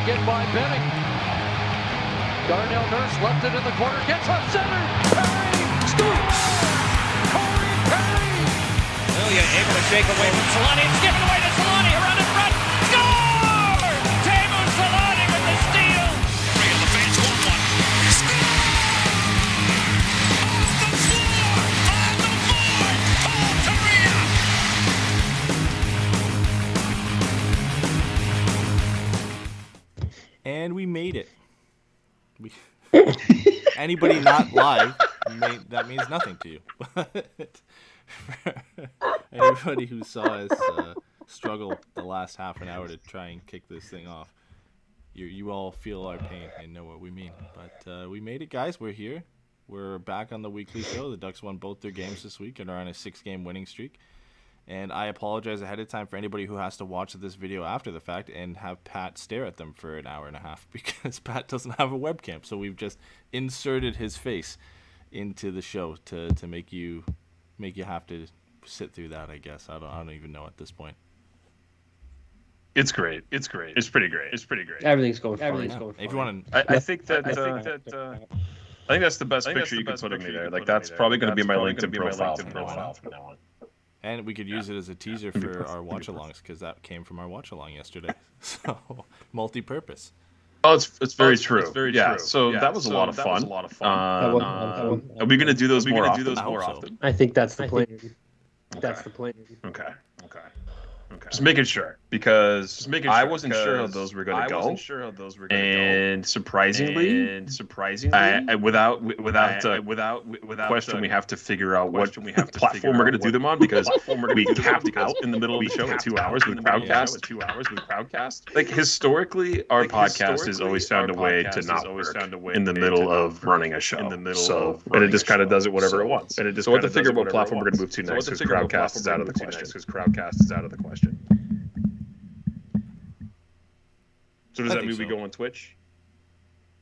Taken by Benning. Darnell Nurse left it in the corner. Gets up center. Perry scores! Corey Perry! William able to shake away from Solani. It's given away to Solani. Around in front. Score! Teemu Solani with the steal. And the fans want one. Score! Off the floor! On the board! Paul Kariya! And we made it. Anybody not live, that means nothing to you. But anybody who saw us struggle the last half an hour to try and kick this thing off, you all feel our pain and know what we mean. But we made it, guys. We're here. We're back on the weekly show. The Ducks won both their games this week and are on a 6-game winning streak. And I apologize ahead of time for anybody who has to watch this video after the fact and have Pat stare at them for an hour and a half because Pat doesn't have a webcam. So we've just inserted his face into the show to make you have to sit through that, I guess. I don't even know at this point. It's great. It's pretty great. Everything's going fine. If you want to, I think that I think that's the best picture you can put of me there. Like that's probably going to be my LinkedIn profile from now on. And we could use it as a teaser for our watch-alongs because that came from our watch-along yesterday. So, multi-purpose. Oh, it's very true. It's very true. So that was a lot of fun. Are we going to do those more often? I think that's the plan. That's the plan. Okay. Just making sure because I wasn't sure how those were going to go. And surprisingly, without question, we have to figure out what platform we're going to do them on because we capped out in the middle of the show at 2 hours with crowdcast. Like historically, our podcast has always found a way to not work in the middle of running a show. And it just kind of does it whatever it wants. So we'll have to figure out what platform we're going to move to next because crowdcast is out of the question. So does that mean we go on Twitch?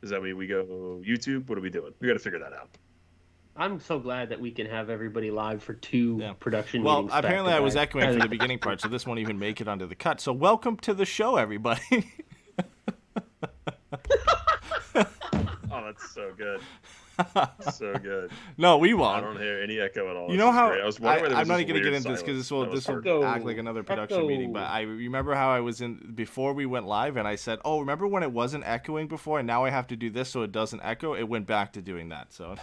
Does that mean we go YouTube? What are we doing? We got to figure that out. I'm so glad that we can have everybody live for two production well, meetings. Well, apparently I was echoing for the beginning part, so this won't even make it onto the cut. So welcome to the show, everybody. Oh, that's so good. So good. No, we won't. I don't hear any echo at all. You know how I'm not going to get into this because this will act like another production meeting. But I remember how I was in before we went live, and I said, "Oh, remember when it wasn't echoing before, and now I have to do this so it doesn't echo." It went back to doing that. So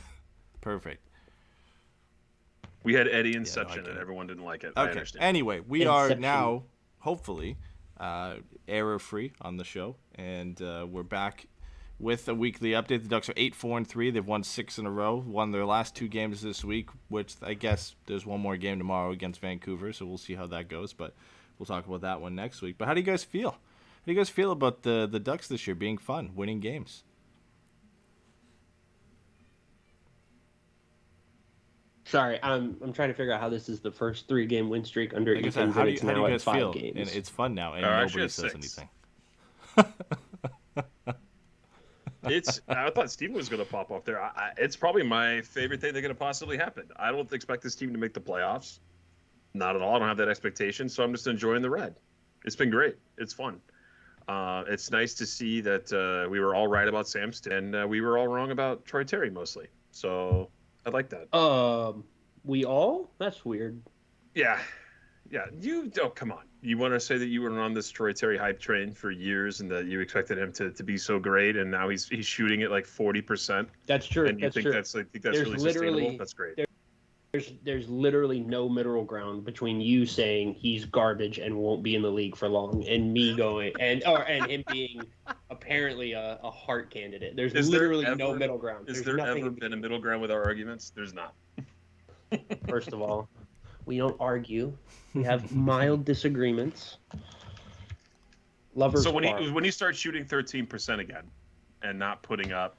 perfect. We had Eddy Inception, and everyone didn't like it. Okay. I understand. Anyway, we are now hopefully error-free on the show, and we're back with a weekly update. The Ducks are 8-4-3. They've won 6 in a row. Won their last 2 games this week, which I guess there's one more game tomorrow against Vancouver, so we'll see how that goes. But we'll talk about that one next week. But how do you guys feel? How do you guys feel about the Ducks this year being fun, winning games? Sorry, I'm trying to figure out how this is the first 3-game win streak under like I said, how do you guys feel? Games. And it's fun now, and nobody says 6. anything. I thought Steven was going to pop off there. It's probably my favorite thing that could have possibly happened. I don't expect this team to make the playoffs. Not at all. I don't have that expectation, so I'm just enjoying the red. It's been great. It's fun. It's nice to see that we were all right about Samston, and we were all wrong about Troy Terry mostly. So I like that. We all? That's weird. Yeah. Come on. You want to say that you were on this Troy Terry hype train for years and that you expected him to be so great, and now he's shooting at like 40%. That's true. And you think that's really sustainable? That's great. There's literally no middle ground between you saying he's garbage and won't be in the league for long, and me going and him being apparently a Hart candidate. There's literally no middle ground. Is there ever been a middle ground with our arguments? There's not. First of all, we don't argue. We have mild disagreements. Lovers. So when you start shooting 13% again, and not putting up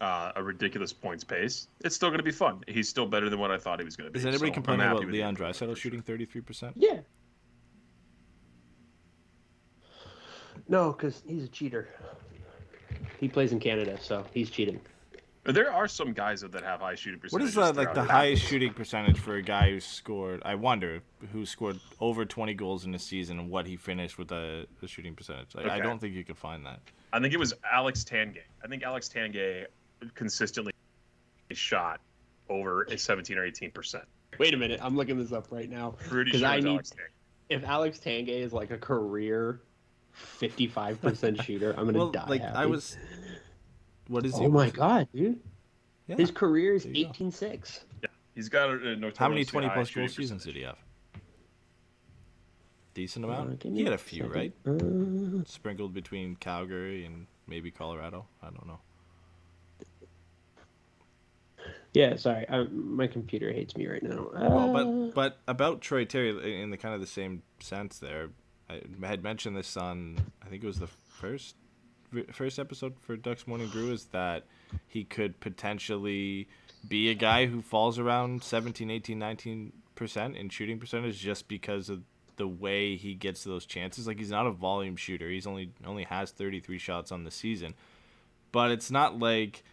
a ridiculous points pace, it's still going to be fun. He's still better than what I thought he was going to be. Is anybody complaining about Leon Draisaitl shooting 33%? Yeah. No, because he's a cheater. He plays in Canada, so he's cheating. There are some guys that have high shooting percentages. What is the highest shooting percentage for a guy who scored? I wonder who scored over 20 goals in a season and what he finished with the shooting percentage. I don't think you could find that. I think it was Alex Tanguay. I think Alex Tanguay consistently shot over 17 or 18%. Wait a minute, I'm looking this up right now. Pretty sure it's Alex Tanguay. If Alex Tanguay is like a career 55% shooter, I'm gonna die. Happy. What is he? Oh my god, dude! Yeah. His career is 18-6. Yeah, he's got a How many 20-plus goal seasons did he have? Decent amount. He had a few, right? Sprinkled between Calgary and maybe Colorado. I don't know. Yeah, sorry, my computer hates me right now. But about Troy Terry in the kind of the same sense there, I had mentioned this on, I think it was the first episode for Ducks Morning Brew, is that he could potentially be a guy who falls around 17, 18, 19% in shooting percentage just because of the way he gets to those chances. Like, he's not a volume shooter. He's only has 33 shots on the season. But it's not like,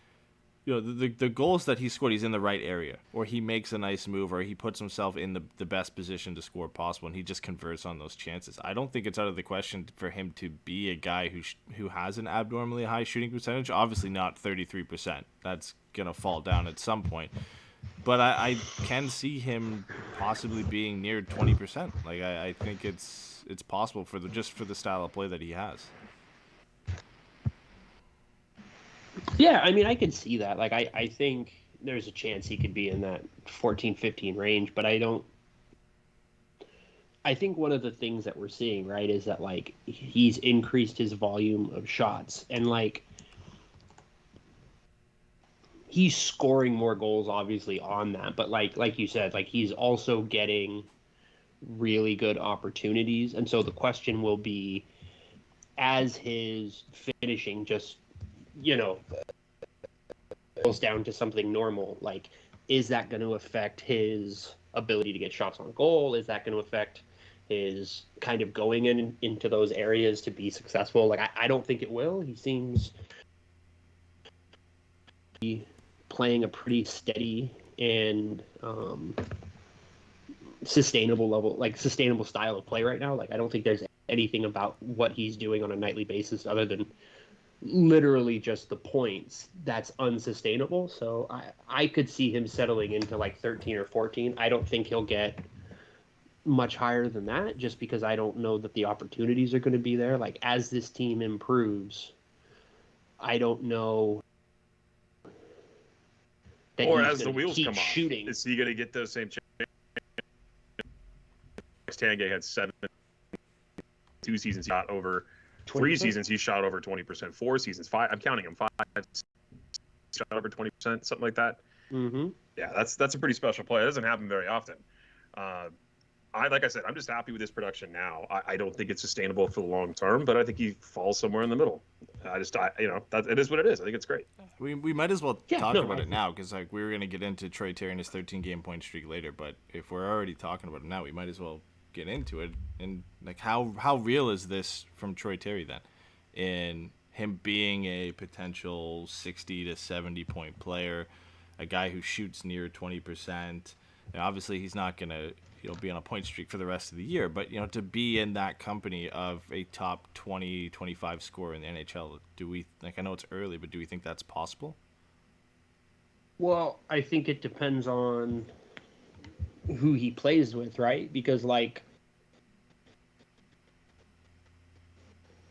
the goals that he scored, he's in the right area, or he makes a nice move, or he puts himself in the best position to score possible, and he just converts on those chances. I don't think it's out of the question for him to be a guy who has an abnormally high shooting percentage. Obviously not 33%. That's going to fall down at some point. But I can see him possibly being near 20%. Like, I think it's possible for the style of play that he has. Yeah, I mean, I could see that. Like, I think there's a chance he could be in that 14-15 range, but I think one of the things that we're seeing, right, is that, like, he's increased his volume of shots, and, like, he's scoring more goals, obviously, on that, but, like you said, like, he's also getting really good opportunities, and so the question will be, as his finishing just goes down to something normal, like, is that going to affect his ability to get shots on goal? Is that going to affect his kind of going into those areas to be successful? Like, I don't think it will. He seems to be playing a pretty steady and sustainable style of play right now. Like, I don't think there's anything about what he's doing on a nightly basis other than literally just the points that's unsustainable. So I could see him settling into like 13 or 14. I don't think he'll get much higher than that, just because I don't know that the opportunities are going to be there. Like, as this team improves, I don't know that or as the wheels come shooting. Off, is he going to get those same chances? Tanguay had 2 seasons he shot over 20%? 3 seasons he shot over 20%. 4 seasons, 5. I'm counting him 5 shot over 20%, something like that. Mm-hmm. Yeah, that's a pretty special play. It doesn't happen very often. Like I said, I'm just happy with his production now. I don't think it's sustainable for the long term, but I think he falls somewhere in the middle. It is what it is. I think it's great. We might as well talk about it now, because like we were going to get into Troy Terry and his 13-game point streak later, but if we're already talking about it now, we might as well get into it. And like, how real is this from Troy Terry then, in him being a potential 60 to 70 point player, a guy who shoots near 20%? And obviously he's not going to be on a point streak for the rest of the year, but to be in that company of a top 20, 25 scorer in the NHL, I know it's early, but do we think that's possible? Well, I think it depends on who he plays with, right? Because like,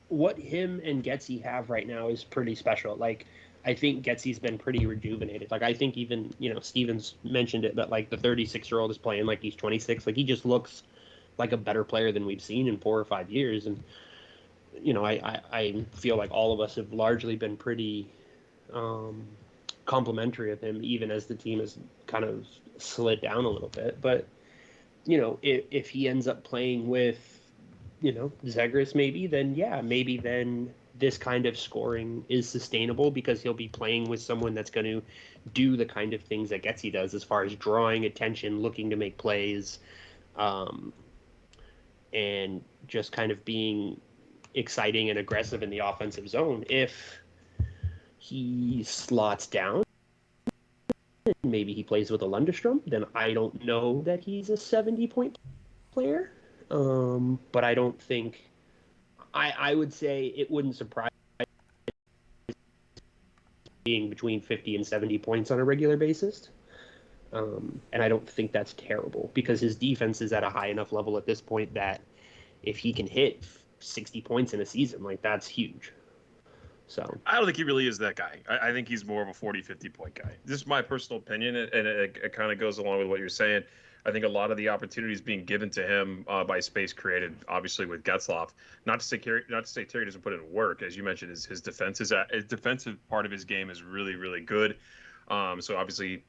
what him and Getsy have right now is pretty special. Like, I think Getsy's been pretty rejuvenated. Like, I think even, Stevens mentioned it, that like the 36-year-old is playing like he's 26. Like, he just looks like a better player than we've seen in 4 or 5 years. And, I feel like all of us have largely been pretty complimentary of him, even as the team has kind of slid down a little bit. But, if he ends up playing with, Zegras maybe then this kind of scoring is sustainable, because he'll be playing with someone that's going to do the kind of things that Getsy does as far as drawing attention, looking to make plays, and just kind of being exciting and aggressive in the offensive zone. If he slots down, maybe he plays with a Lundestrom, then I don't know that he's a 70-point player. But I don't think I would say it wouldn't surprise being between 50 and 70 points on a regular basis. And I don't think that's terrible because his defense is at a high enough level at this point that if he can hit 60 points in a season, like that's huge. So I don't think he really is that guy. I think he's more of a 40, 50-point guy. This is my personal opinion, and it kind of goes along with what you're saying. I think a lot of the opportunities being given to him by space created, obviously with Getzlaf. Not to say Terry doesn't put in work, as you mentioned. His defensive part of his game is really, really good. So obviously,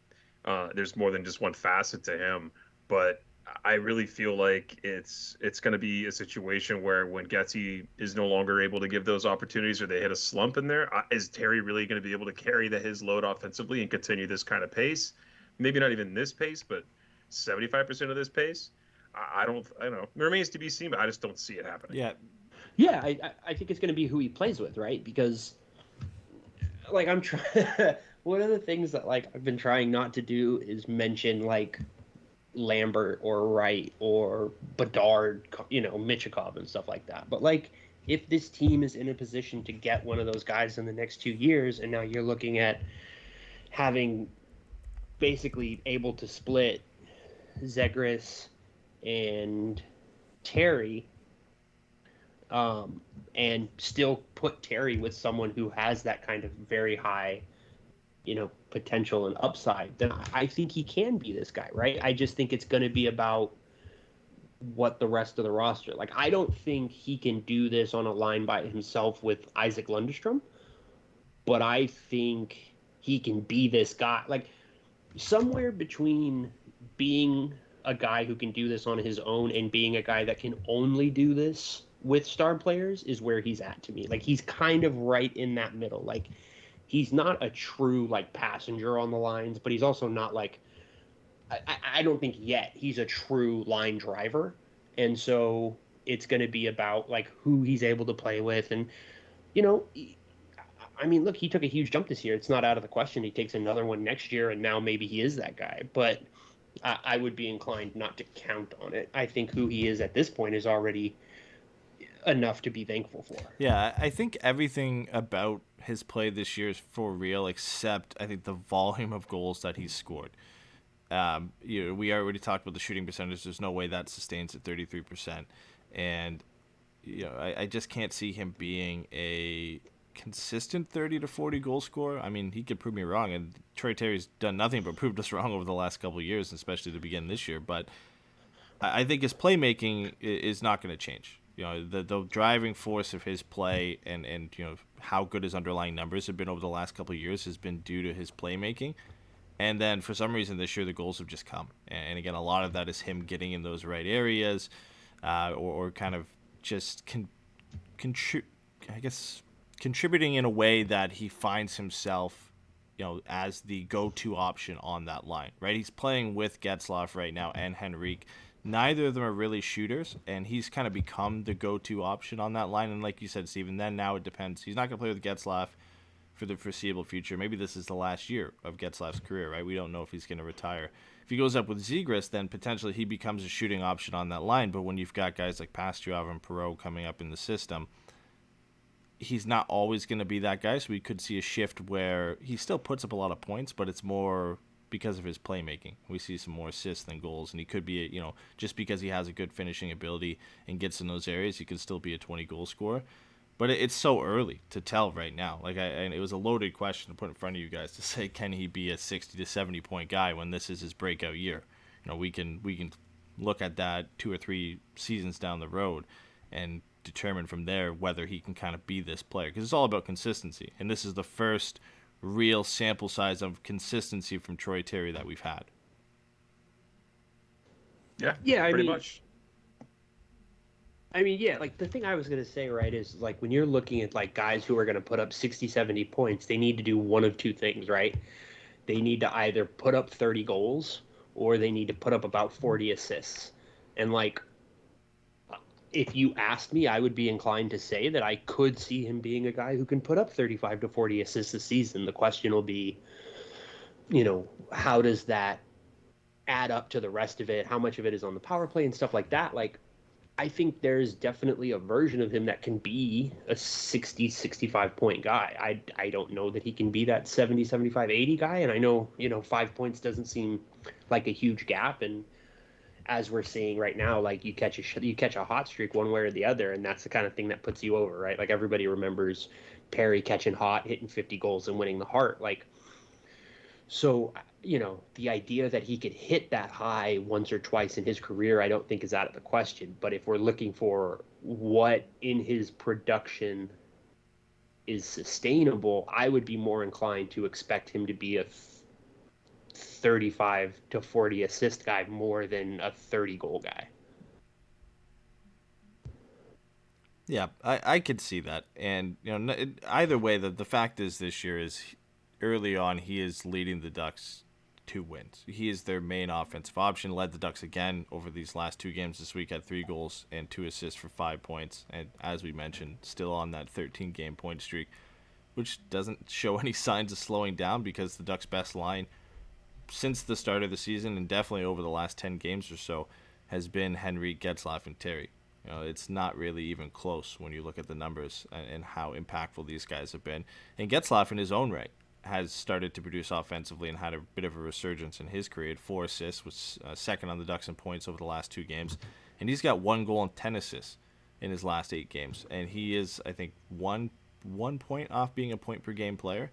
there's more than just one facet to him. But I really feel like it's going to be a situation where when Getzy is no longer able to give those opportunities or they hit a slump in there, is Terry really going to be able to carry his load offensively and continue this kind of pace? Maybe not even this pace, but 75% of this pace. I don't know. It remains to be seen, but I just don't see it happening. Yeah. I think it's going to be who he plays with, right? Because, like, I'm trying. One of the things that I've been trying not to do is mention Lambert or Wright or Bedard, Michikov and stuff like that. But if this team is in a position to get one of those guys in the next 2 years, and now you're looking at having basically able to split Zegras and Terry, and still put Terry with someone who has that kind of very high, potential and upside, then I think he can be this guy, right? I just think it's going to be about what the rest of the roster. I don't think he can do this on a line by himself with Isaac Lundestrom, but I think he can be this guy. Somewhere between being a guy who can do this on his own and being a guy that can only do this with star players is where he's at to me. He's kind of right in that middle. He's not a true passenger on the lines, but he's also not I don't think yet he's a true line driver. And so it's going to be about who he's able to play with. And, look, he took a huge jump this year. It's not out of the question. He takes another one next year, and now maybe he is that guy. But I would be inclined not to count on it. I think who he is at this point is already enough to be thankful for. Yeah, I think everything about his play this year is for real, except I think the volume of goals that he's scored. We already talked about the shooting percentage. There's no way that sustains at 33%, and I just can't see him being a consistent 30 to 40 goal scorer. I mean, he could prove me wrong, and Troy Terry's done nothing but proved us wrong over the last couple of years, especially to begin this year. But I think his playmaking is not going to change. The driving force of his play and how good his underlying numbers have been over the last couple of years has been due to his playmaking. And then for some reason this year the goals have just come. And again, a lot of that is him getting in those right areas, or kind of just contributing in a way that he finds himself, as the go-to option on that line. Right? He's playing with Getzlaf right now and Henrique. Neither of them are really shooters, and he's kind of become the go-to option on that line. And like you said, Steven, then now it depends. He's not going to play with Getzlaf for the foreseeable future. Maybe this is the last year of Getzlaf's career, right? We don't know if he's going to retire. If he goes up with Zegras, then potentially he becomes a shooting option on that line. But when you've got guys like Pastujov and Perreault coming up in the system, he's not always going to be that guy. So we could see a shift where he still puts up a lot of points, but it's more because of his playmaking. We see some more assists than goals, and he could be, just because he has a good finishing ability and gets in those areas, he could still be a 20-goal scorer. But it's so early to tell right now. And it was a loaded question to put in front of you guys to say, can he be a 60 to 70 point guy when this is his breakout year? We can look at that 2 or 3 seasons down the road and determine from there whether he can kind of be this player, because it's all about consistency. And this is the first real sample size of consistency from Troy Terry that we've had. Yeah, pretty much. The thing I was going to say, right, is when you're looking at guys who are going to put up 60, 70 points, they need to do one of two things, right? They need to either put up 30 goals or they need to put up about 40 assists. And if you asked me, I would be inclined to say that I could see him being a guy who can put up 35 to 40 assists a season. The question will be, how does that add up to the rest of it? How much of it is on the power play and stuff like that? Like, I think there's definitely a version of him that can be a 60, 65 point guy. I don't know that he can be that 70, 75, 80 guy. And I know, 5 points doesn't seem like a huge gap. And as we're seeing right now, like you catch a hot streak one way or the other, and that's the kind of thing that puts you over, right? Like everybody remembers Perry catching hot, hitting 50 goals and winning the Hart. Like, so, the idea that he could hit that high once or twice in his career, I don't think is out of the question. But if we're looking for what in his production is sustainable, I would be more inclined to expect him to be a 35 to 40 assist guy more than a 30 goal guy. Yeah, I could see that. And, either way, the fact is this year is early on he is leading the Ducks to wins. He is their main offensive option, led the Ducks again over these last 2 games this week, had 3 goals and 2 assists for 5 points. And as we mentioned, still on that 13-game point streak, which doesn't show any signs of slowing down because the Ducks' best line since the start of the season and definitely over the last 10 games or so has been Henry, Getzlaf, and Terry. It's not really even close when you look at the numbers and how impactful these guys have been. And Getzlaf in his own right has started to produce offensively and had a bit of a resurgence in his career. 4 assists, was second on the Ducks in points over the last 2 games. And he's got 1 goal and 10 assists in his last 8 games. And he is, I think, one point off being a point-per-game player.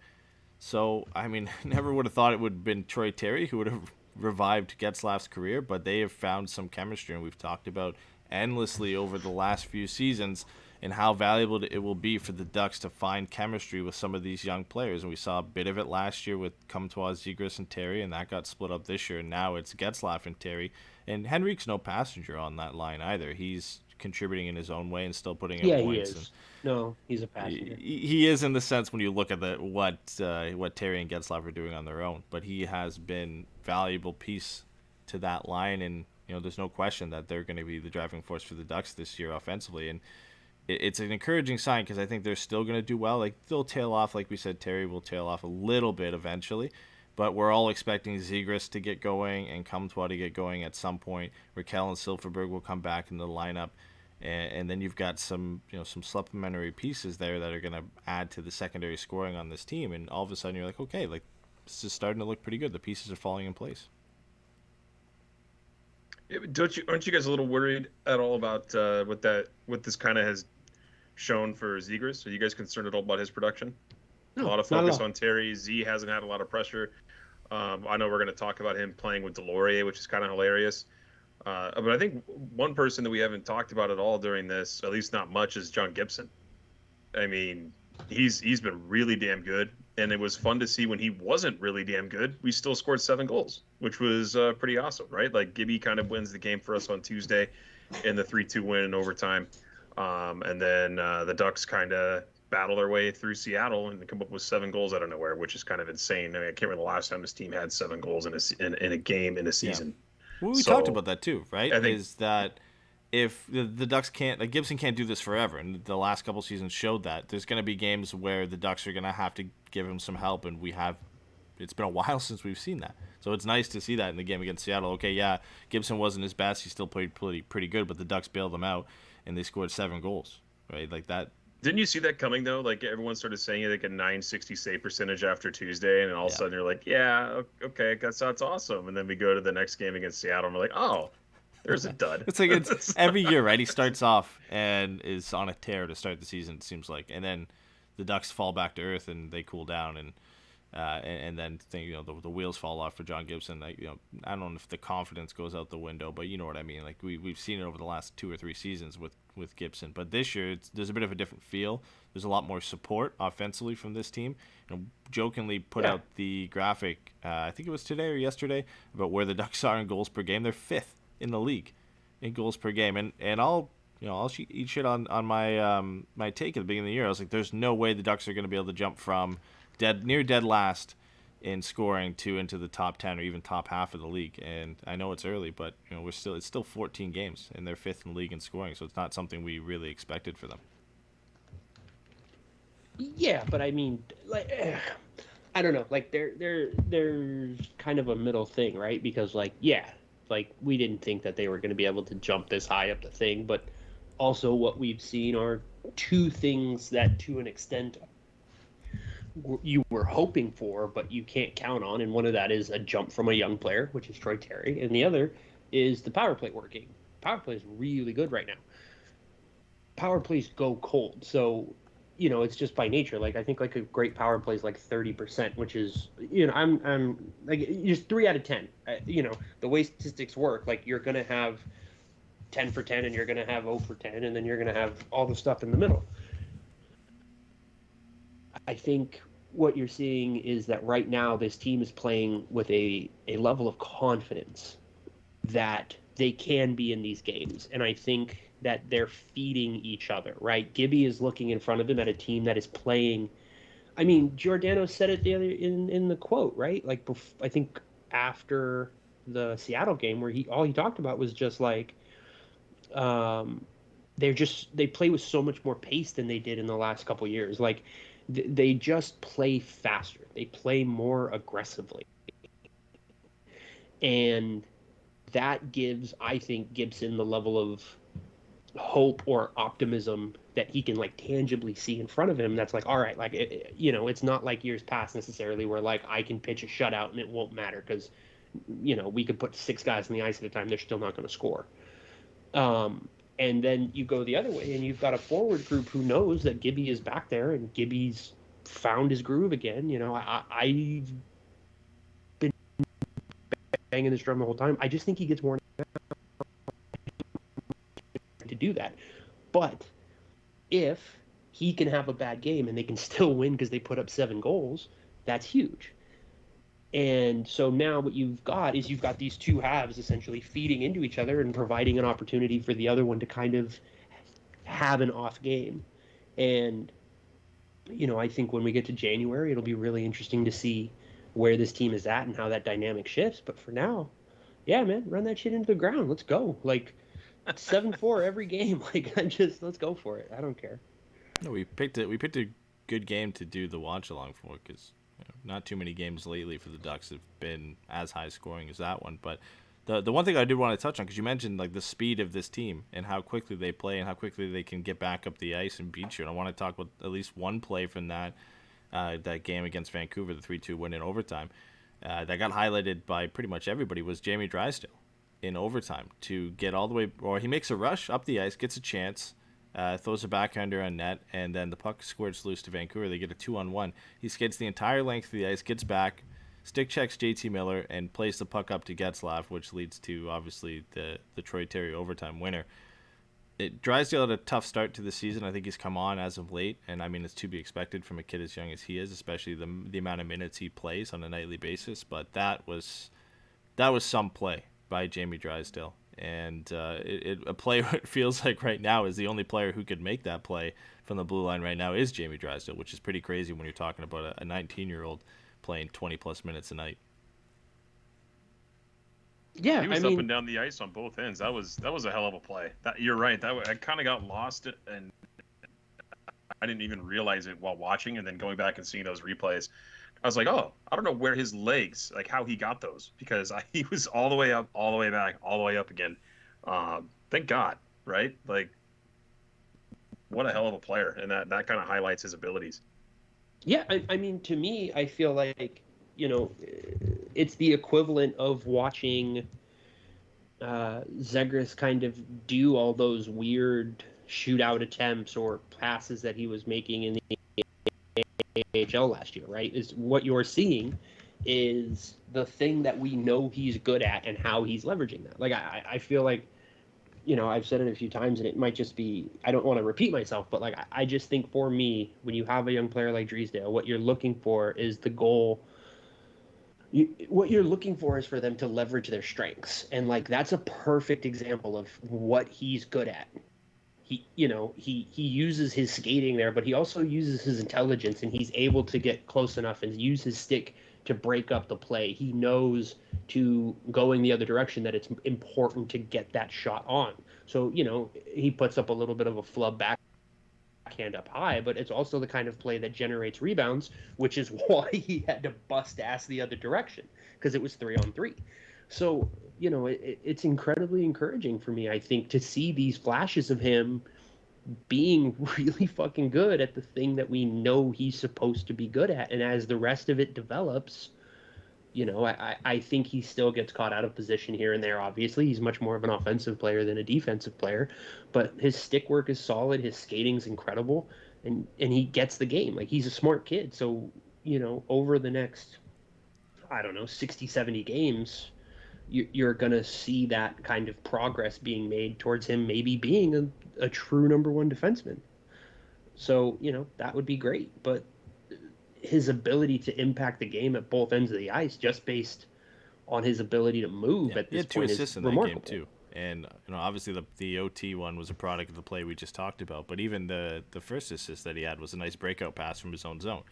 So, I mean, never would have thought it would have been Troy Terry who would have revived Getzlaf's career, but they have found some chemistry, and we've talked about endlessly over the last few seasons and how valuable it will be for the Ducks to find chemistry with some of these young players. And we saw a bit of it last year with Comtois, Zegras, and Terry, and that got split up this year. And now it's Getzlaf and Terry. And Henrique's no passenger on that line either. He's contributing in his own way and still putting in points. He is. No, he's a passenger. He is in the sense when you look at what Terry and Getzlaf are doing on their own. But he has been a valuable piece to that line, and there's no question that they're going to be the driving force for the Ducks this year offensively. And it's an encouraging sign because I think they're still going to do well. Like, they'll tail off, like we said, Terry will tail off a little bit eventually, but we're all expecting Zegras to get going and Comtois to get going at some point. Raquel and Silverberg will come back in the lineup, and then you've got some supplementary pieces there that are going to add to the secondary scoring on this team. And all of a sudden you're like, okay, like this is starting to look pretty good. The pieces are falling in place. Aren't you guys a little worried at all about what this kind of has shown for Zegras? Are you guys concerned at all about his production? No, a lot of focus on Terry. Z hasn't had a lot of pressure. I know we're going to talk about him playing with Deslauriers, which is kind of hilarious. But I think one person that we haven't talked about at all during this, at least not much, is John Gibson. I mean, he's been really damn good, and it was fun to see when he wasn't really damn good. We still scored 7 goals, which was pretty awesome, right? Like, Gibby kind of wins the game for us on Tuesday in the 3-2 win in overtime. And then the Ducks kind of battle their way through Seattle and come up with 7 goals out of nowhere, which is kind of insane. I mean, I can't remember the last time this team had 7 goals in a game in a season. Yeah. Well, we talked about that too, right? Is that if the Ducks can't, like, Gibson can't do this forever, and the last couple seasons showed that, there's going to be games where the Ducks are going to have to give him some help, and it's been a while since we've seen that. So it's nice to see that in the game against Seattle. Okay, yeah, Gibson wasn't his best. He still played pretty good, but the Ducks bailed him out, and they scored 7 goals, right? Like that. Didn't you see that coming, though? Like, everyone started saying like a .960 save percentage after Tuesday, and then all of a sudden you're like, yeah, okay, that's awesome. And then we go to the next game against Seattle, and we're like, oh, there's a dud. It's like it's every year, right? He starts off and is on a tear to start the season, it seems like. And then the Ducks fall back to earth, and they cool down, and then the wheels fall off for John Gibson. Like, I don't know if the confidence goes out the window, but you know what I mean. Like, we've seen it over the last 2 or 3 seasons with Gibson, but this year there's a bit of a different feel. There's a lot more support offensively from this team. Jokingly put out the graphic, I think it was today or yesterday, about where the Ducks are in goals per game. They're 5th in the league in goals per game, and I'll eat shit on my my take at the beginning of the year. I was like, there's no way the Ducks are going to be able to jump from near dead last in scoring to into the top 10 or even top half of the league. And I know it's early, but it's still 14 games, and they're 5th in the league in scoring, so it's not something we really expected for them. Yeah, but I mean, like, I don't know. Like there's kind of a middle thing, right? Because like we didn't think that they were going to be able to jump this high up the thing, but also what we've seen are two things that to an extent you were hoping for, but you can't count on. And one of that is a jump from a young player, which is Troy Terry, and the other is the power play working. Power play is really good right now. Power plays go cold, so it's just by nature. Like I think like a great power play is like 30%, which is I'm like just 3 out of 10. The way statistics work, like you're gonna have 10 for 10, and you're gonna have 0 for 10, and then you're gonna have all the stuff in the middle. I think what you're seeing is that right now this team is playing with a level of confidence that they can be in these games. And I think that they're feeding each other, right? Gibby is looking in front of him at a team that is playing. I mean, Giordano said it the other in the quote, right? Like, I think after the Seattle game where all he talked about was just like, they play with so much more pace than they did in the last couple years. Like, they just play faster. They play more aggressively. And that gives, I think, Gibson the level of hope or optimism that he can like tangibly see in front of him. That's like, all right, like, it's not like years past necessarily where like I can pitch a shutout and it won't matter because, we could put 6 guys on the ice at a time. They're still not going to score. And then you go the other way, and you've got a forward group who knows that Gibby is back there, and Gibby's found his groove again. I've been banging this drum the whole time. I just think he gets more to do that. But if he can have a bad game and they can still win because they put up 7 goals, that's huge. And so now what you've got these two halves essentially feeding into each other and providing an opportunity for the other one to kind of have an off game. And, I think when we get to January, it'll be really interesting to see where this team is at and how that dynamic shifts. But for now, yeah, man, run that shit into the ground. Let's go. Like 7-4 every game. Like let's go for it. I don't care. No, we picked a good game to do the watch along for because not too many games lately for the Ducks have been as high scoring as that one. But the one thing I did want to touch on, because you mentioned like the speed of this team and how quickly they play and how quickly they can get back up the ice and beat you. And I want to talk about at least one play from that game against Vancouver, the 3-2 win in overtime. That got highlighted by pretty much everybody was Jamie Drysdale in overtime to get all the way, or he makes a rush up the ice, gets a chance, throws a backhander on net, and then the puck squirts loose to Vancouver. They get a 2-on-1. He skids the entire length of the ice, gets back, stick checks JT Miller, and plays the puck up to Getzlaf, which leads to, obviously, the Troy Terry overtime winner. Drysdale had a tough start to the season. I think he's come on as of late, and I mean, it's to be expected from a kid as young as he is, especially the amount of minutes he plays on a nightly basis. But that was some play by Jamie Drysdale. And a player it feels like right now is the only player who could make that play from the blue line right now is Jamie Drysdale, which is pretty crazy when you're talking about a 19-year-old playing 20-plus minutes a night. Yeah, he was up and down the ice on both ends. That was a hell of a play. You're right. I kind of got lost and I didn't even realize it while watching, and then going back and seeing those replays. I was like, oh, I don't know where his legs, like how he got those, because he was all the way up, all the way back, all the way up again. Thank God, right? Like, what a hell of a player, and that kind of highlights his abilities. Yeah, I mean, to me, I feel like, it's the equivalent of watching Zegras kind of do all those weird shootout attempts or passes that he was making in the AHL last year, right? Is what you're seeing is the thing that we know he's good at and how he's leveraging that. Like, I feel like, I've said it a few times and it might just be, I don't want to repeat myself, but like, I just think for me, when you have a young player like Drysdale, what you're looking for is the goal. What you're looking for is for them to leverage their strengths. And like, that's a perfect example of what he's good at. He uses his skating there, but he also uses his intelligence, and he's able to get close enough and use his stick to break up the play. He knows to go in the other direction, that it's important to get that shot on. So, he puts up a little bit of a flub backhand up high, but it's also the kind of play that generates rebounds, which is why he had to bust ass the other direction, because it was 3-on-3. So, it's incredibly encouraging for me, I think, to see these flashes of him being really fucking good at the thing that we know he's supposed to be good at. And as the rest of it develops, I think he still gets caught out of position here and there. Obviously, he's much more of an offensive player than a defensive player, but his stick work is solid. His skating's incredible, and he gets the game. Like, he's a smart kid. So, over the next, 60, 70 games, you're going to see that kind of progress being made towards him maybe being a true number one defenseman. So, that would be great. But his ability to impact the game at both ends of the ice, just based on his ability to move at this point, is remarkable. He had 2 assists in that game too. And obviously the OT one was a product of the play we just talked about. But even the first assist that he had was a nice breakout pass from his own zone,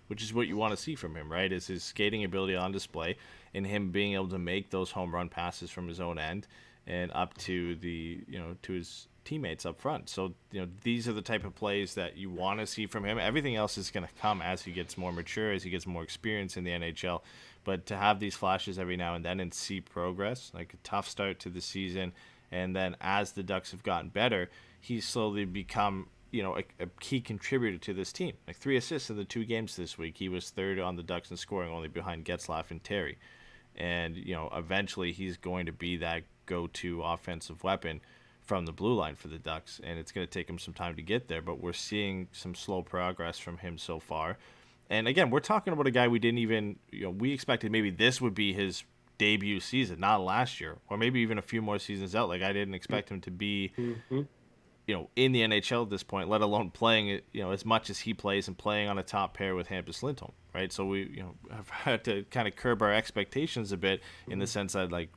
which is what you want to see from him, right? Is his skating ability on display and him being able to make those home run passes from his own end and up to the to his teammates up front. So these are the type of plays that you want to see from him. Everything else is going to come as he gets more mature, as he gets more experience in the NHL. But to have these flashes every now and then and see progress, like a tough start to the season, and then as the Ducks have gotten better, he's slowly become a key contributor to this team. Like 3 assists in the 2 games this week. He was third on the Ducks in scoring, only behind Getzlaf and Terry. And eventually he's going to be that go-to offensive weapon from the blue line for the Ducks, and it's going to take him some time to get there, but we're seeing some slow progress from him so far. And again, we're talking about a guy we didn't even, we expected maybe this would be his debut season, not last year, or maybe even a few more seasons out. Like, I didn't expect him to be, in the NHL at this point, let alone playing, as much as he plays and playing on a top pair with Hampus Lindholm, right? So we, have had to kind of curb our expectations a bit in the sense that, like,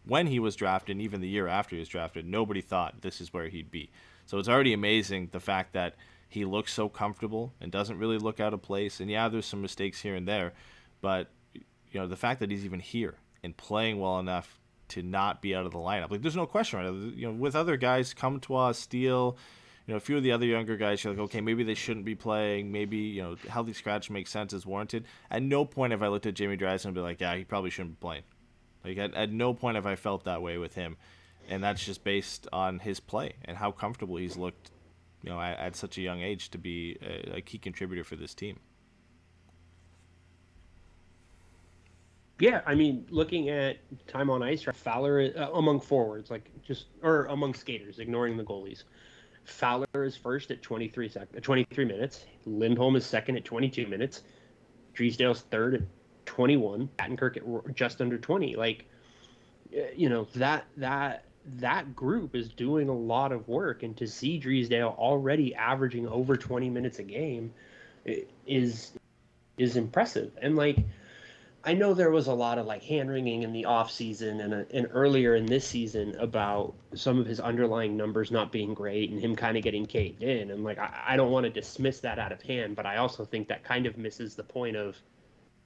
when he was drafted, and even the year after he was drafted, nobody thought this is where he'd be. So it's already amazing the fact that he looks so comfortable and doesn't really look out of place. And yeah, there's some mistakes here and there, but the fact that he's even here and playing well enough to not be out of the lineup, like, there's no question, right? With other guys, Comtois, Steele, a few of the other younger guys, you're like, okay, maybe they shouldn't be playing. Maybe healthy scratch makes sense, is warranted. At no point have I looked at Jamie Drysdale and be like, yeah, he probably shouldn't be playing. Like, at no point have I felt that way with him, and that's just based on his play and how comfortable he's looked, at such a young age to be a key contributor for this team. Yeah, I mean, looking at time on ice, Fowler among forwards, or among skaters, ignoring the goalies. Fowler is first at 23 minutes. Lindholm is second at 22 minutes. Drysdale's third at 21. Battenkirk at just under 20. Like, that group is doing a lot of work, and to see Drysdale already averaging over 20 minutes a game is impressive. And, like, I know there was a lot of, like, hand-wringing in the off-season and earlier in this season about some of his underlying numbers not being great and him kind of getting caved in. And, like, I don't want to dismiss that out of hand, but I also think that kind of misses the point of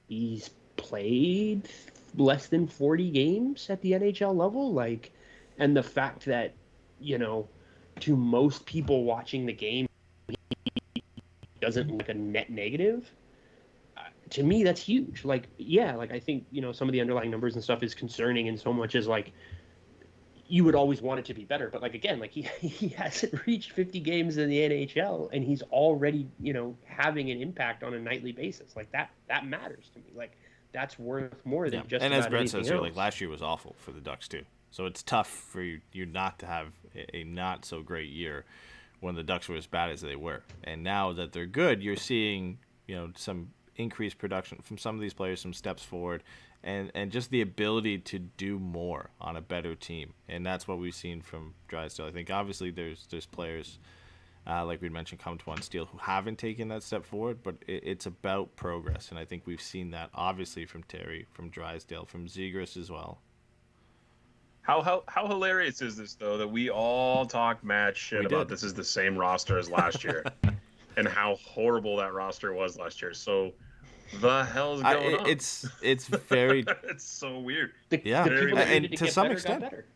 he's played less than 40 games at the NHL level. Like, and the fact that, to most people watching the game, he doesn't look like a net negative. To me, that's huge. Like, yeah, like, I think, some of the underlying numbers and stuff is concerning in so much as, like, you would always want it to be better. But, like, again, like, he hasn't reached 50 games in the NHL, and he's already, having an impact on a nightly basis. Like, that matters to me. Like, that's worth more than just. And as Brett says here, else. like, last year was awful for the Ducks too. So it's tough for you not to have a not so great year when the Ducks were as bad as they were. And now that they're good, you're seeing, some increased production from some of these players, some steps forward, and just the ability to do more on a better team. And that's what we've seen from Drysdale. I think obviously there's players like we mentioned, Comtois and Steele, who haven't taken that step forward, but it's about progress. And I think we've seen that obviously from Terry, from Drysdale, from Zegras as well. How hilarious is this, though, that we all talk mad shit about this is the same roster as last year and how horrible that roster was last year. So the hell's going on? It's very... It's so weird. The people that needed to get some better extent. got better.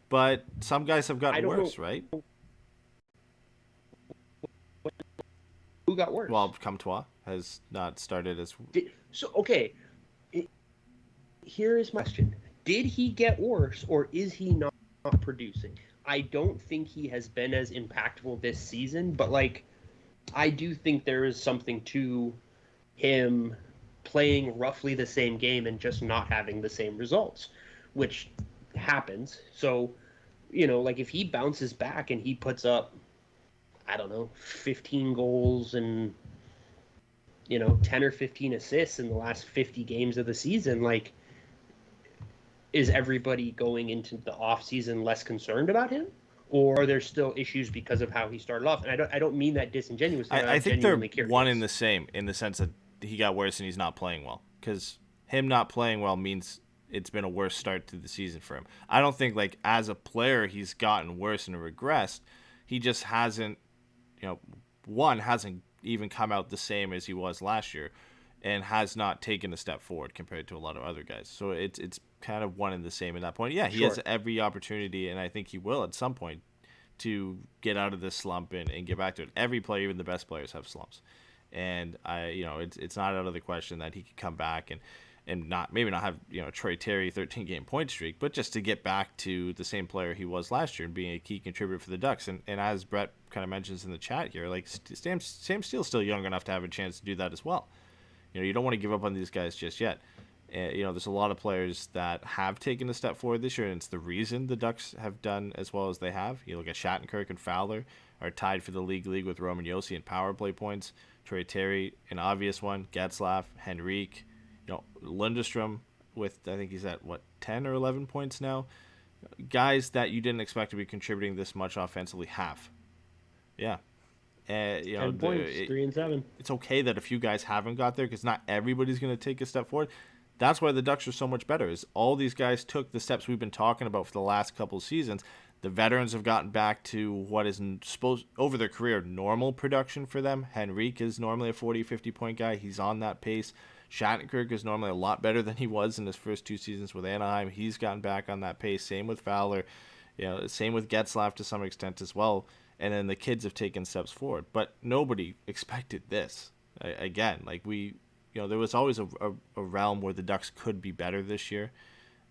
But some guys have gotten worse, right? who got worse? Well, Comtois has not started as... Here is my question. Did he get worse, or is he not producing? I don't think he has been as impactful this season, but, like, I do think there is something to him playing roughly the same game and just not having the same results, which happens. So, you know, like, if he bounces back and he puts up, I don't know, 15 goals and, you know, 10 or 15 assists in the last 50 games of the season, like, is everybody going into the offseason less concerned about him? Or are there still issues because of how he started off? And I don't mean that disingenuously. I think they're curious. one and the same in the sense that he got worse and he's not playing well. Because him not playing well means it's been a worse start to the season for him. I don't think, like, as a player he's gotten worse and regressed. He just hasn't, you know, hasn't even come out the same as he was last year, and has not taken a step forward compared to a lot of other guys. So it's kind of one and the same at that point. Yeah, he has every opportunity, and I think he will at some point, to get out of this slump and get back to it. Every player, even the best players, have slumps. And it's not out of the question that he could come back and not have, you know, Troy Terry 13-game point streak, but just to get back to the same player he was last year and being a key contributor for the Ducks. And as Brett kind of mentions in the chat here, like, Sam Steele's still young enough to have a chance to do that as well. You know, you don't want to give up on these guys just yet. You know, there's a lot of players that have taken a step forward this year, and it's the reason the Ducks have done as well as they have. You look at Shattenkirk and Fowler are tied for the league with Roman Josi in power play points. Troy Terry, an obvious one. Getzlaf, Henrique, you know, Lundestrom with, I think he's at, 10 or 11 points now. Guys that you didn't expect to be contributing this much offensively have. Yeah. You know, 10 points, 3 and 7. It's okay that a few guys haven't got there because not everybody's going to take a step forward. That's why the Ducks are so much better. Is all these guys took the steps we've been talking about for the last couple of seasons. The veterans have gotten back to what is supposed over their career normal production for them. Henrique is normally a 40, 50-point guy. He's on that pace. Shattenkirk is normally a lot better than he was in his first 2 seasons with Anaheim. He's gotten back on that pace. Same with Fowler. You know, same with Getzlaf to some extent as well. And then the kids have taken steps forward. But nobody expected this. Again, like there was always a realm where the Ducks could be better this year,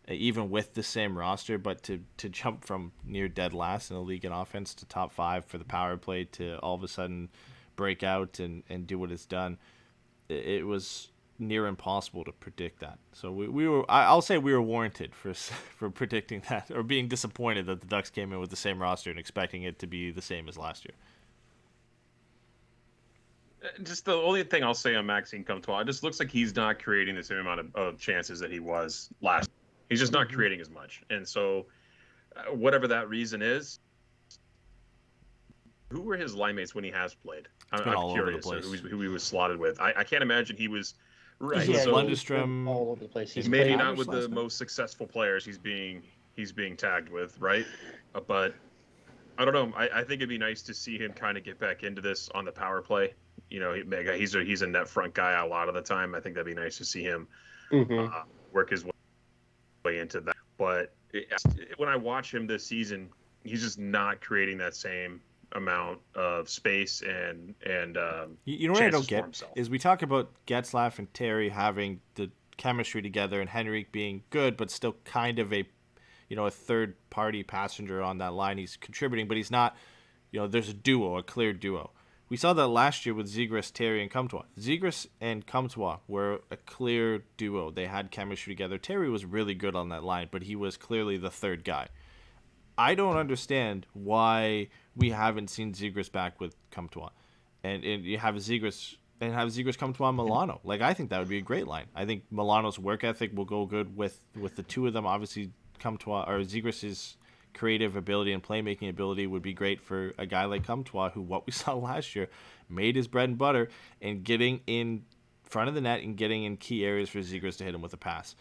even with the same roster. But to jump from near dead last in the league in offense to top 5 for the power play to all of a sudden break out and do what it's done, it was near impossible to predict that. So I'll say we were warranted for predicting that, or being disappointed that the Ducks came in with the same roster and expecting it to be the same as last year. Just the only thing I'll say on Maxime Comtois, it just looks like he's not creating the same amount of chances that he was last. He's just not creating as much. And so whatever that reason is, who were his line mates when he has played? I'm curious who he was slotted with. I can't imagine he was right. Yeah, so Lundestrom, all over the place. He's maybe not with the most successful players he's being tagged with, right? But I don't know. I think it'd be nice to see him kind of get back into this on the power play. You know, he's a net front guy a lot of the time. I think that'd be nice to see him work his way into that. But when I watch him this season, he's just not creating that same amount of space and you know what I don't get is we talk about Getzlaf and Terry having the chemistry together and Henrique being good but still kind of a third party passenger on that line. He's contributing but he's not, there's a clear duo. We saw that last year with Zegras, Terry, and Comtois. Zegras and Comtois were a clear duo. They had chemistry together. Terry was really good on that line, but he was clearly the third guy. I don't understand why we haven't seen Zegras back with Comtois, and you have Zegras Comtois Milano. Like, I think that would be a great line. I think Milano's work ethic will go good with the two of them. Obviously, Comtois or Zegras's creative ability and playmaking ability would be great for a guy like Comtois, who what we saw last year made his bread and butter and getting in front of the net and getting in key areas for Zegras to hit him with a pass.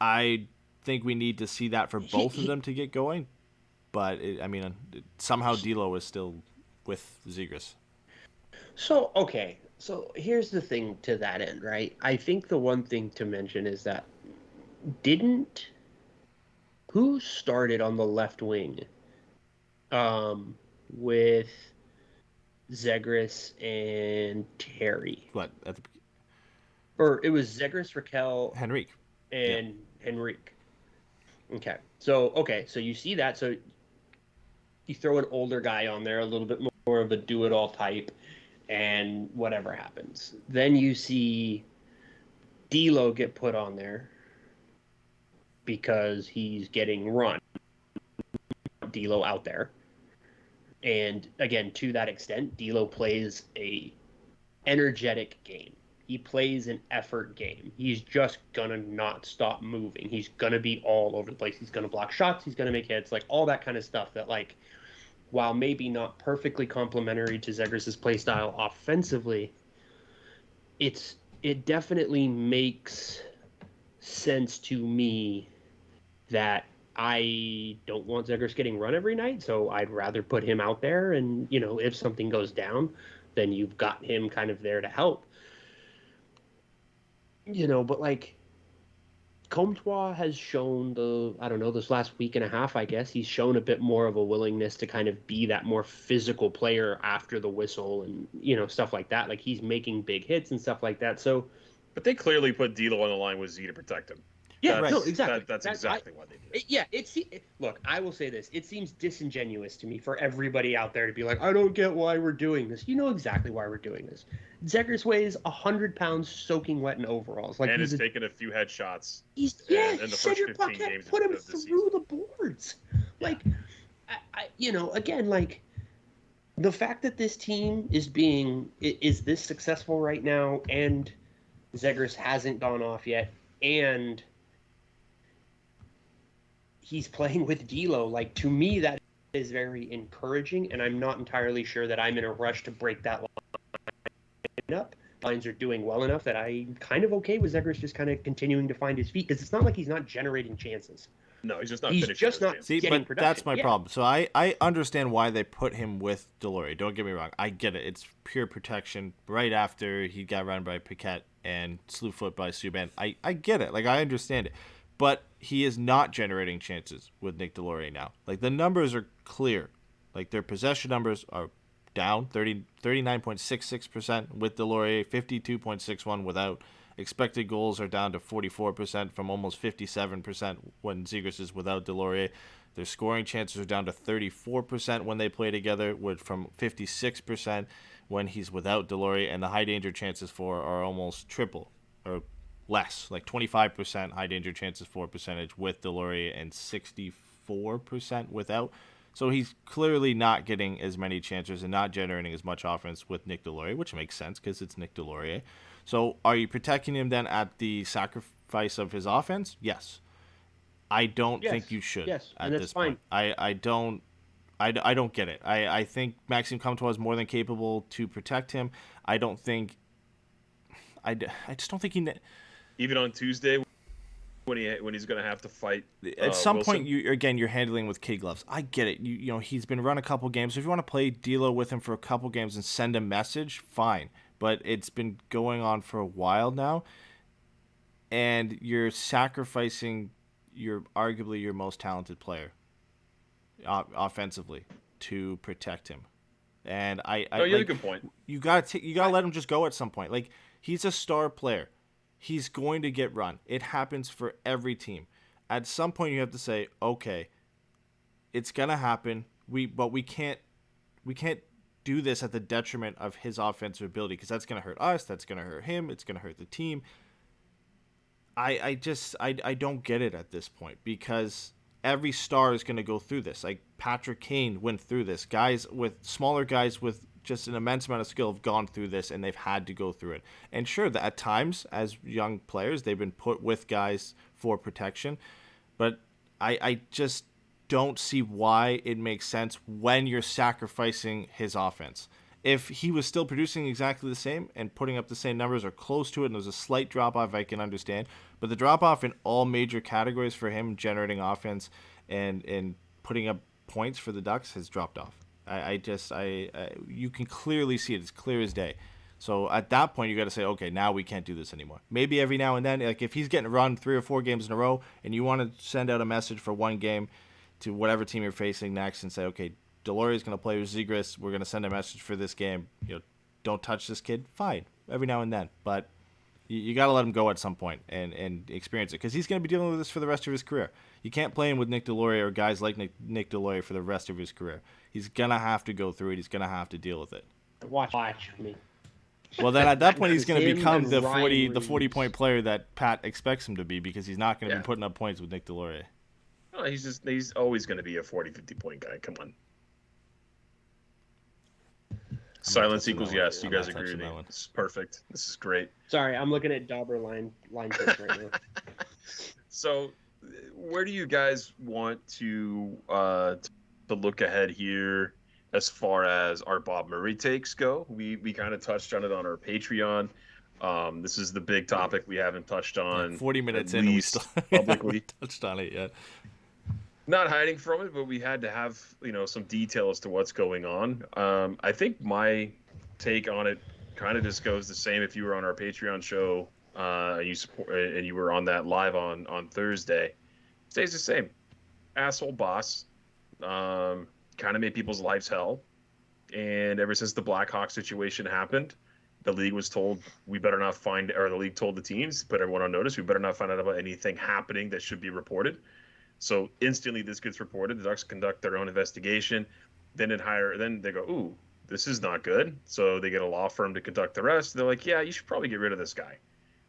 I think we need to see that for both of them to get going, but somehow D'Lo is still with Zegras. So here's the thing to that end, right? I think the one thing to mention is that who started on the left wing with Zegras, and Terry. What? Or it was Zegras, Raquel, Henrique, and Henrique. Okay. So you see that. So you throw an older guy on there, a little bit more of a do-it-all type, and whatever happens. Then you see D'Lo get put on there because he's getting run. D'Lo out there. And again, to that extent, D'Lo plays a energetic game. He plays an effort game. He's just gonna not stop moving. He's gonna be all over the place. He's gonna block shots. He's gonna make hits, like all that kind of stuff. That, like, while maybe not perfectly complementary to Zegras' play style offensively, it definitely makes sense to me that I don't want Zegras getting run every night, so I'd rather put him out there. And if something goes down, then you've got him kind of there to help. But like, Comtois has shown this last week and a half, I guess, he's shown a bit more of a willingness to kind of be that more physical player after the whistle and, stuff like that. Like, he's making big hits and stuff like that. So, but they clearly put D'Lo on the line with Z to protect him. Yeah, right. No, exactly. That's exactly what they did. Look, I will say this. It seems disingenuous to me for everybody out there to be like, I don't get why we're doing this. You know exactly why we're doing this. Zegras weighs 100 pounds soking wet in overalls. Like, and he's taken a few headshots. In the first 15 games put him through the boards. Like, again, like, the fact that this team is this successful right now, and Zegras hasn't gone off yet, and he's playing with D'Lo, like, to me, that is very encouraging, and I'm not entirely sure that I'm in a rush to break that line up. Lines are doing well enough that I'm kind of okay with Zegras just kind of continuing to find his feet, because it's not like he's not generating chances. No, he's just not. Getting production. That's my problem. So I understand why they put him with Deslauriers. Don't get me wrong. I get it. It's pure protection. Right after he got run by Paquette and slew foot by Subban, I get it. Like, I understand it. But he is not generating chances with Nick Deslauriers now. Like, the numbers are clear. Like, their possession numbers are down 39.66% with Deslauriers, 52.61% without. Expected goals are down to 44% from almost 57% when Zegras is without Deslauriers. Their scoring chances are down to 34% when they play together, from 56% when he's without Deslauriers. And the high danger chances for are almost triple or less, like 25% high danger chances for percentage with Deslauriers and 64% without. So he's clearly not getting as many chances and not generating as much offense with Nick Deslauriers, which makes sense because it's Nick Deslauriers. So are you protecting him then at the sacrifice of his offense? Yes. I don't think you should at this point. I don't get it. I think Maxime Comtois is more than capable to protect him. I just don't think he... Even on Tuesday, when he's going to have to fight at some Wilson. point, you're handling with kid gloves. I get it. He's been run a couple games. So if you want to play D'Lo with him for a couple games and send a message, fine. But it's been going on for a while now, and you're sacrificing arguably your most talented player offensively to protect him. And you have a good point. You gotta let him just go at some point. Like, he's a star player. He's going to get run. It happens for every team. At some point, you have to say, okay, it's gonna happen. But we can't do this at the detriment of his offensive ability, because that's gonna hurt us. That's gonna hurt him. It's gonna hurt the team. I don't get it at this point, because every star is gonna go through this. Like, Patrick Kane went through this. Smaller guys with just an immense amount of skill have gone through this, and they've had to go through it. And sure, that at times, as young players, they've been put with guys for protection. But I just don't see why it makes sense when you're sacrificing his offense. If he was still producing exactly the same and putting up the same numbers or close to it, and there's a slight drop-off, I can understand. But the drop-off in all major categories for him generating offense and putting up points for the Ducks has dropped off. You can clearly see it. It's clear as day. So at that point, you got to say, okay, now we can't do this anymore. Maybe every now and then, like if he's getting run 3 or 4 games in a row, and you want to send out a message for one game to whatever team you're facing next and say, okay, Deslauriers is going to play with Zegras. We're going to send a message for this game. Don't touch this kid. Fine, every now and then, but you got to let him go at some point and experience it, because he's going to be dealing with this for the rest of his career. You can't play him with Nick Deslauriers or guys like Nick Deslauriers for the rest of his career. He's going to have to go through it. He's going to have to deal with it. Watch me. Well, then at that point, he's going to become the Ryan 40-point player that Pat expects him to be, because he's not going to be putting up points with Nick Deslauriers. No, he's always going to be a 40, 50-point guy. Come on. Silence equals yes. You guys agree with me. This is perfect. This is great. Sorry, I'm looking at Dauber line trips right now. So, where do you guys want to look ahead here as far as our Bob Murray takes go? We kind of touched on it on our Patreon. This is the big topic we haven't touched on. 40 minutes in, we still publicly touched on it yet. Not hiding from it, but we had to have some detail as to what's going on. I think my take on it kind of just goes the same. If you were on our Patreon show and you were on that live on Thursday, stays the same. Asshole boss, kind of made people's lives hell. And ever since the Blackhawks situation happened, the league was told we better not find, or the league told the teams, put everyone on notice, we better not find out about anything happening that should be reported. So instantly this gets reported. The Ducks conduct their own investigation. Then they go, ooh, this is not good. So they get a law firm to conduct the rest. They're like, yeah, you should probably get rid of this guy.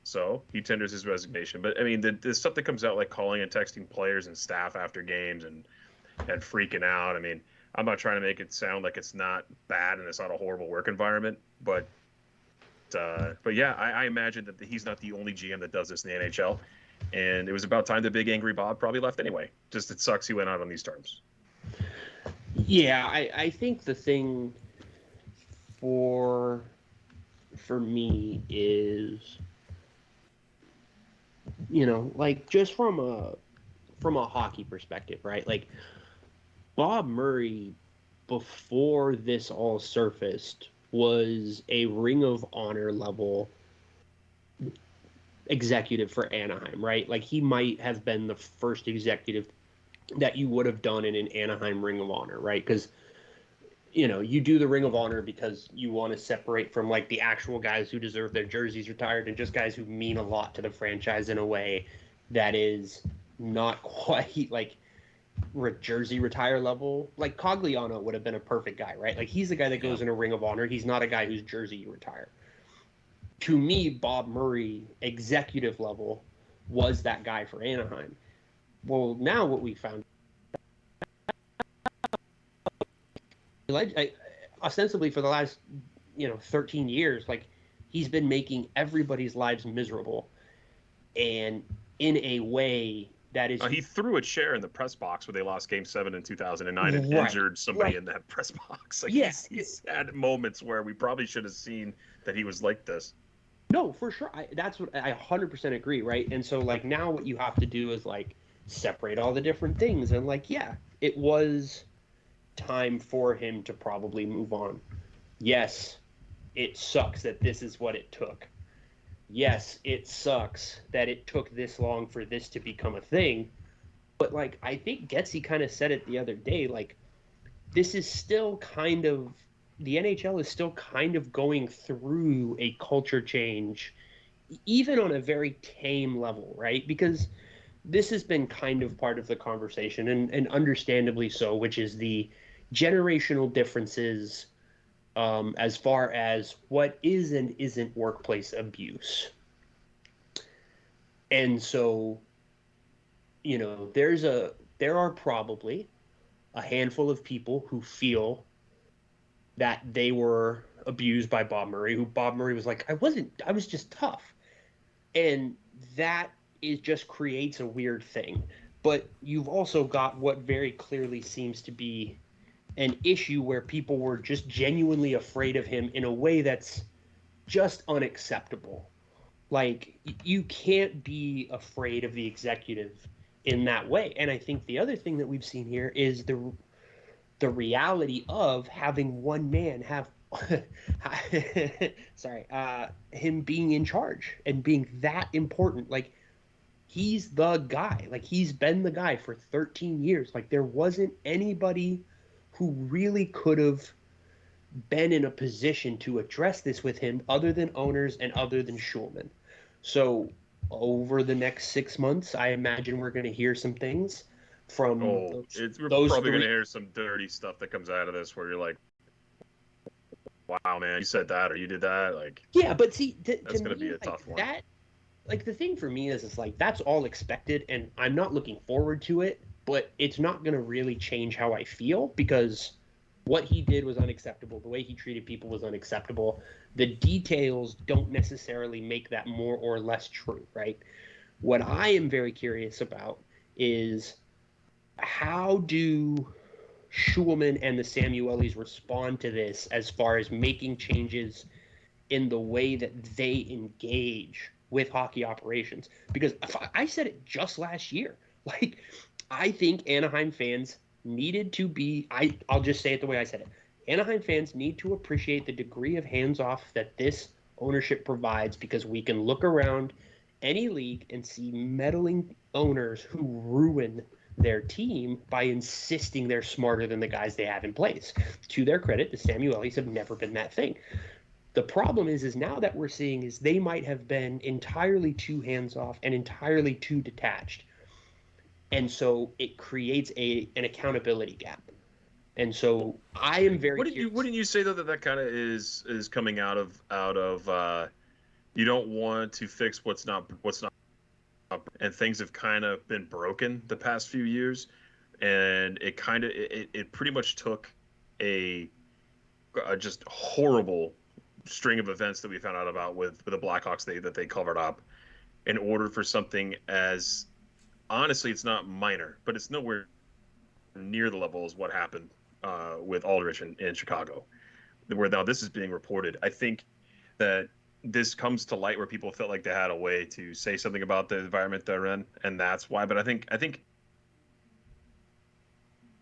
So he tenders his resignation. But I mean, the stuff that comes out, like calling and texting players and staff after games and freaking out. I mean, I'm not trying to make it sound like it's not bad and it's not a horrible work environment, but yeah, I imagine that he's not the only GM that does this in the NHL. And it was about time the big angry Bob probably left anyway. Just it sucks he went out on these terms. Yeah, I think the thing for me is, like just from a hockey perspective, right? Like Bob Murray, before this all surfaced, was a Ring of Honor level executive for Anaheim, right? Like he might have been the first executive that you would have done in an Anaheim Ring of Honor, right? Because you do the Ring of Honor because you want to separate from like the actual guys who deserve their jerseys retired and just guys who mean a lot to the franchise in a way that is not quite like jersey retire level. Like Cogliano would have been a perfect guy, right? Like he's the guy that goes in a Ring of Honor. He's not a guy whose jersey you retire. To me, Bob Murray, executive level, was that guy for Anaheim. Well, now what we found, ostensibly for the last, 13 years, like he's been making everybody's lives miserable, and in a way that is. He threw a chair in the press box when they lost Game 7 in 2009 and injured somebody in that press box. Like he's had moments where we probably should have seen that he was like this. No, for sure. That's what I 100% agree, right? And so, like, now what you have to do is, like, separate all the different things. And, like, yeah, it was time for him to probably move on. Yes, it sucks that this is what it took. Yes, it sucks that it took this long for this to become a thing. But, like, I think Getsy kind of said it the other day, like, this is still kind of... The NHL is still kind of going through a culture change, even on a very tame level, right? Because this has been kind of part of the conversation, and understandably so, which is the generational differences as far as what is and isn't workplace abuse. And so, there are probably a handful of people who feel that they were abused by Bob Murray, who Bob Murray was like, I was just tough. And that just creates a weird thing. But you've also got what very clearly seems to be an issue where people were just genuinely afraid of him in a way that's just unacceptable. Like, you can't be afraid of the executive in that way. And I think the other thing that we've seen here is the reality of having one man have him being in charge and being that important. Like, he's the guy. Like, he's been the guy for 13 years. Like, there wasn't anybody who really could have been in a position to address this with him other than owners and other than Schulman. So over the next 6 months, I imagine we're going to hear some things from we're those probably going three. to hear some dirty stuff that comes out of this where you're like, wow, man, you said that or you did that. Like, yeah, but see, that's going to be a tough one. Like, the thing for me is, it's like, that's all expected, and I'm not looking forward to it, but it's not going to really change how I feel, because what he did was unacceptable. The way he treated people was unacceptable. The details don't necessarily make that more or less true, right? What I am very curious about is, how do Schulman and the Samuelis respond to this as far as making changes in the way that they engage with hockey operations? Because I said it just last year. Like, I think Anaheim fans needed to be, I'll just say it the way I said it. Anaheim fans need to appreciate the degree of hands-off that this ownership provides, because we can look around any league and see meddling owners who ruin their team by insisting they're smarter than the guys they have in place. To their credit, the Samuelis have never been that thing. The problem is now that we're seeing is they might have been entirely too hands-off and entirely too detached. And so it creates an accountability gap. And so I am very wouldn't you say though that kind of is coming out of you don't want to fix what's not, and things have kind of been broken the past few years, and it pretty much took a just horrible string of events that we found out about with the Blackhawks that they covered up in order for something as, honestly, it's not minor, but it's nowhere near the level as what happened with Aldrich in Chicago, where now this is being reported. I think that this comes to light where people felt like they had a way to say something about the environment they're in, and that's why. But I think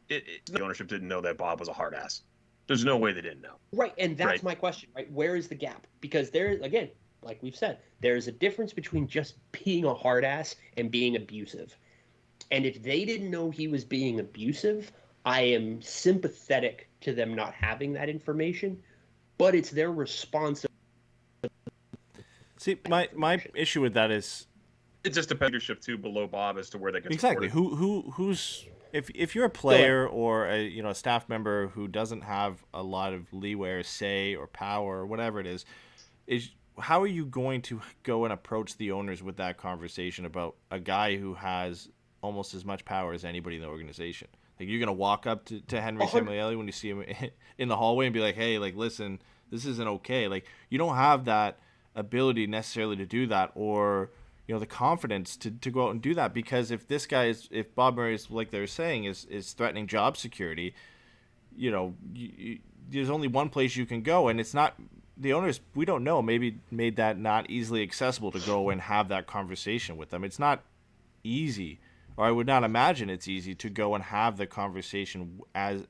the ownership didn't know that Bob was a hard ass. There's no way they didn't know. Right, and that's my question, right? Where is the gap? Because there, again, like we've said, there is a difference between just being a hard ass and being abusive. And if they didn't know he was being abusive, I am sympathetic to them not having that information, but it's their responsibility. See, my issue with that is it's just a leadership too below Bob as to where they can exactly who's if you're a player or a staff member who doesn't have a lot of leeway or say or power or whatever it is how are you going to go and approach the owners with that conversation about a guy who has almost as much power as anybody in the organization? Like, you're gonna walk up to Henry Samueli when you see him in the hallway and be like, hey, like, listen, this isn't okay. Like, you don't have that ability necessarily to do that, or the confidence to go out and do that, because if Bob Murray is, like they're saying, is threatening job security, there's only one place you can go, and it's not the owners. We don't know, maybe made that not easily accessible to go and have that conversation with them. It's not easy, or I would not imagine it's easy to go and have the conversation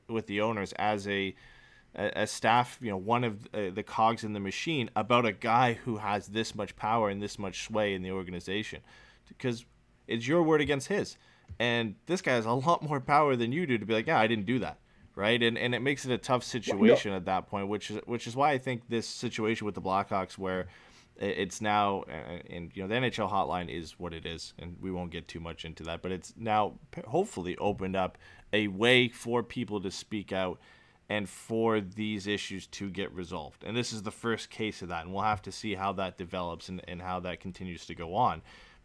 with the owners as a staff, one of the cogs in the machine, about a guy who has this much power and this much sway in the organization, because it's your word against his, and this guy has a lot more power than you do to be like, yeah, I didn't do that, right? And it makes it a tough situation at that point, which is why I think this situation with the Blackhawks, where it's now, and the NHL hotline is what it is, and we won't get too much into that, but it's now hopefully opened up a way for people to speak out and for these issues to get resolved. And this is the first case of that, and we'll have to see how that develops and how that continues to go on.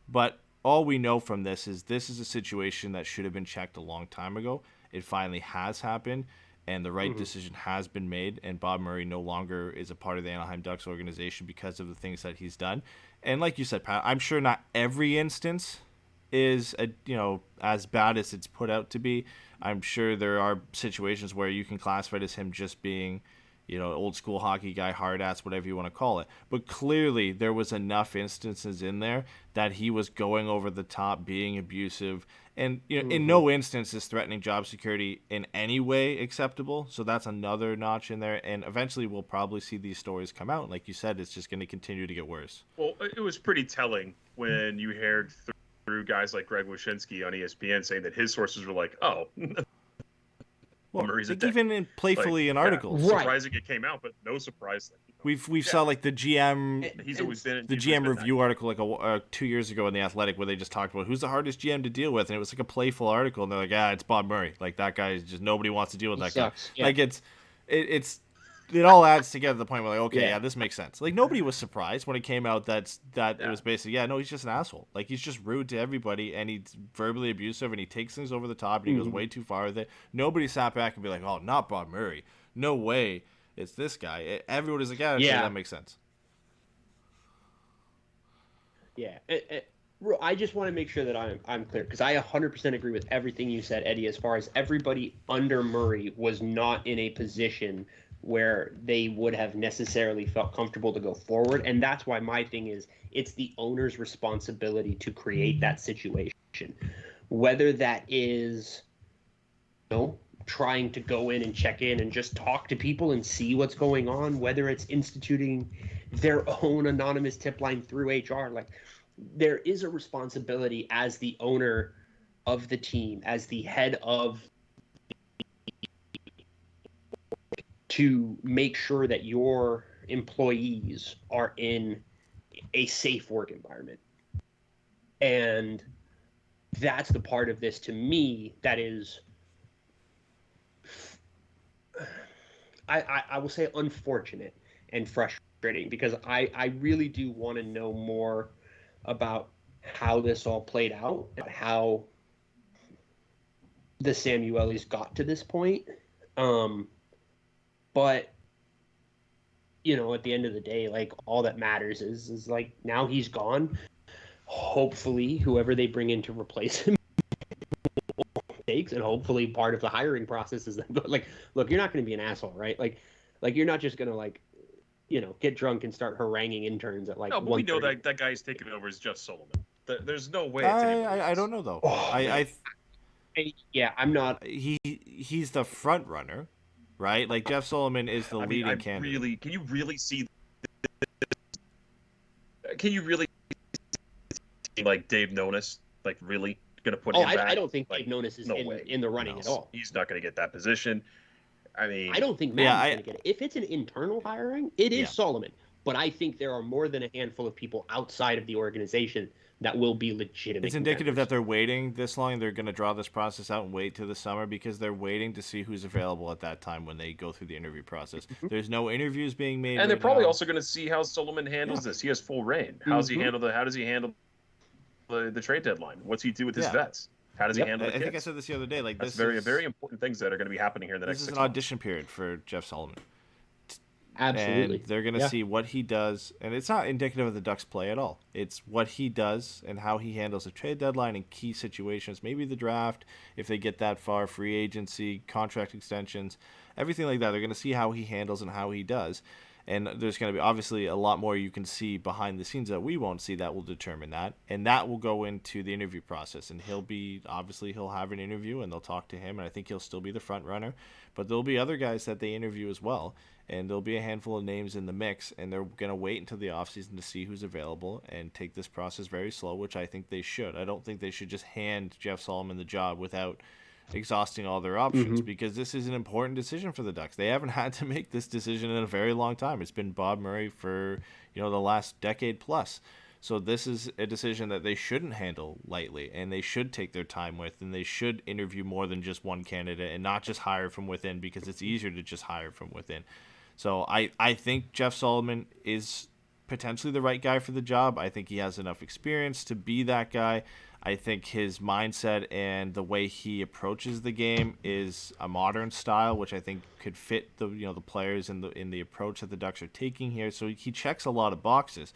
But all we know from this is a situation that should have been checked a long time ago. It finally has happened, and the right decision has been made, and Bob Murray no longer is a part of the Anaheim Ducks organization because of the things that he's done. And like you said, Pat, I'm sure not every instance is as bad as it's put out to be. I'm sure there are situations where you can classify it as him just being, old school hockey guy, hard ass, whatever you want to call it. But clearly there was enough instances in there that he was going over the top, being abusive, and in no instance is threatening job security in any way acceptable. So that's another notch in there. And eventually we'll probably see these stories come out. Like you said, it's just going to continue to get worse. Well, it was pretty telling when you heard through guys like Greg Wyshynski on ESPN saying that his sources were like, oh. Murray's a like dick. even playfully in articles. Right. Surprising it came out, but no surprise. We've saw like the GM He's always been the GM review article like 2 years ago in the Athletic where they just talked about who's the hardest GM to deal with, and it was like a playful article, and they're like, it's Bob Murray. Like that guy is just nobody wants to deal with that sucks. guy. Yeah. Like it all adds together to the point where like, okay, yeah, this makes sense. Like nobody was surprised when it came out that it was basically, he's just an asshole. Like he's just rude to everybody, and he's verbally abusive, and he takes things over the top, and he goes way too far with it. Nobody sat back and be like, oh, not Bob Murray. No way. It's this guy. Everyone is like, that makes sense. Yeah. I just want to make sure that I'm clear, because I 100% agree with everything you said, Eddie, as far as everybody under Murray was not in a position where they would have necessarily felt comfortable to go forward. And that's why my thing is it's the owner's responsibility to create that situation. Whether that is, trying to go in and check in and just talk to people and see what's going on, whether it's instituting their own anonymous tip line through HR, like there is a responsibility as the owner of the team, as the head of, to make sure that your employees are in a safe work environment. And that's the part of this to me that is, I will say, unfortunate and frustrating, because I really do want to know more about how this all played out and how the Samuelis got to this point. But, at the end of the day, like, all that matters is like, now he's gone. Hopefully, whoever they bring in to replace him takes, and hopefully part of the hiring process is that, like, look, you're not going to be an asshole, right? Like you're not just going to, like, get drunk and start haranguing interns at, like, no, but we know that guy's taking over is Jeff Solomon. There's no way. I don't know, though. I'm not. He's the front runner. Right, like Jeff Solomon is the leading candidate. Can you really see? Can you really see, like, Dave Nonis, like, really going to put him back? I don't think Dave Nonis is in the running at all. He's not going to get that position. I mean, I don't think Matt's going to get it. If it's an internal hiring, it is Solomon. But I think there are more than a handful of people outside of the organization that will be legitimate. It's indicative that they're waiting this long. They're going to draw this process out and wait till the summer because they're waiting to see who's available at that time when they go through the interview process. There's no interviews being made. And they're probably also going to see how Solomon handles this. He has full reign. How does he handle the trade deadline? What's he do with his vets? How does he handle the kids? I think I said this the other day. Like, that's very important things that are going to be happening here in the next 6 months. This is an audition period for Jeff Solomon. Absolutely. And they're going to see what he does. And it's not indicative of the Ducks play at all. It's what he does and how he handles a trade deadline in key situations. Maybe the draft, if they get that far, free agency, contract extensions, everything like that. They're going to see how he handles and how he does. And there's going to be obviously a lot more you can see behind the scenes that we won't see that will determine that. And that will go into the interview process. And he'll have an interview and they'll talk to him. And I think he'll still be the front runner. But there'll be other guys that they interview as well. And there'll be a handful of names in the mix, and they're going to wait until the offseason to see who's available and take this process very slow, which I think they should. I don't think they should just hand Jeff Solomon the job without exhausting all their options because this is an important decision for the Ducks. They haven't had to make this decision in a very long time. It's been Bob Murray for the last decade plus. So this is a decision that they shouldn't handle lightly, and they should take their time with, and they should interview more than just one candidate and not just hire from within because it's easier to just hire from within. So I think Jeff Solomon is potentially the right guy for the job. I think he has enough experience to be that guy. I think his mindset and the way he approaches the game is a modern style, which I think could fit the players in the approach that the Ducks are taking here. So he checks a lot of boxes,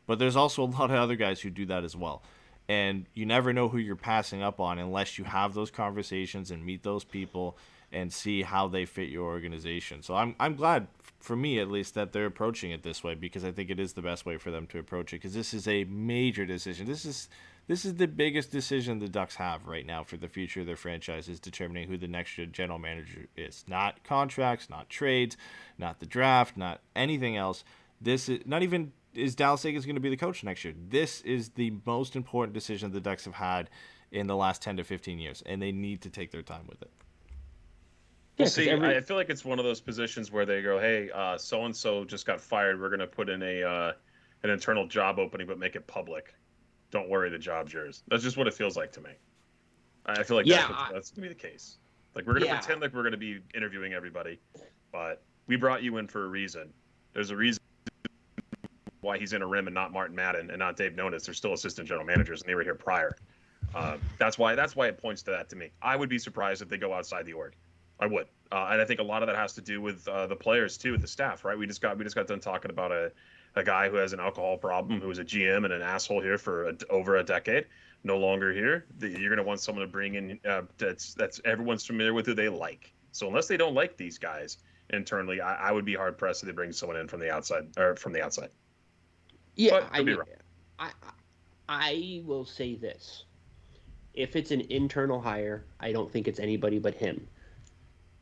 but there's also a lot of other guys who do that as well. And you never know who you're passing up on unless you have those conversations and meet those people and see how they fit your organization. So I'm glad, for me at least, that they're approaching it this way because I think it is the best way for them to approach it because this is a major decision. This is the biggest decision the Ducks have right now for the future of their franchise is determining who the next general manager is. Not contracts, not trades, not the draft, not anything else. This is not even is Dallas Eakins going to be the coach next year. This is the most important decision the Ducks have had in the last 10 to 15 years, and they need to take their time with it. Well, see, I feel like it's one of those positions where they go, "Hey, so and so just got fired. We're going to put in an internal job opening, but make it public. Don't worry, the job's yours." That's just what it feels like to me. I feel like that's going to be the case. Like, we're going to pretend like we're going to be interviewing everybody, but we brought you in for a reason. There's a reason why he's in a rim and not Martin Madden and not Dave Nonis. They're still assistant general managers, and they were here prior. That's why it points to that to me. I would be surprised if they go outside the org. I would, and I think a lot of that has to do with the players too, with the staff, right? We just got done talking about a guy who has an alcohol problem, who was a GM and an asshole here for over a decade, no longer here. You're going to want someone to bring in that's everyone's familiar with, who they like. So unless they don't like these guys internally, I would be hard pressed if they bring someone in from the outside. Yeah, but I will say this: if it's an internal hire, I don't think it's anybody but him.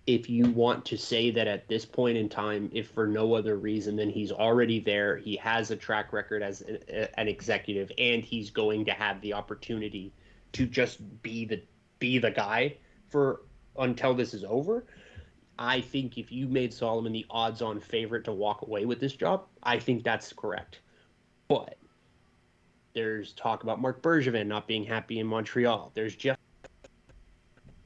If you want to say that at this point in time, if for no other reason than he's already there, he has a track record as an executive, and he's going to have the opportunity to just be the guy until this is over, I think if you made Solomon the odds-on favorite to walk away with this job, I think that's correct. But there's talk about Marc Bergevin not being happy in Montreal. There's Jeff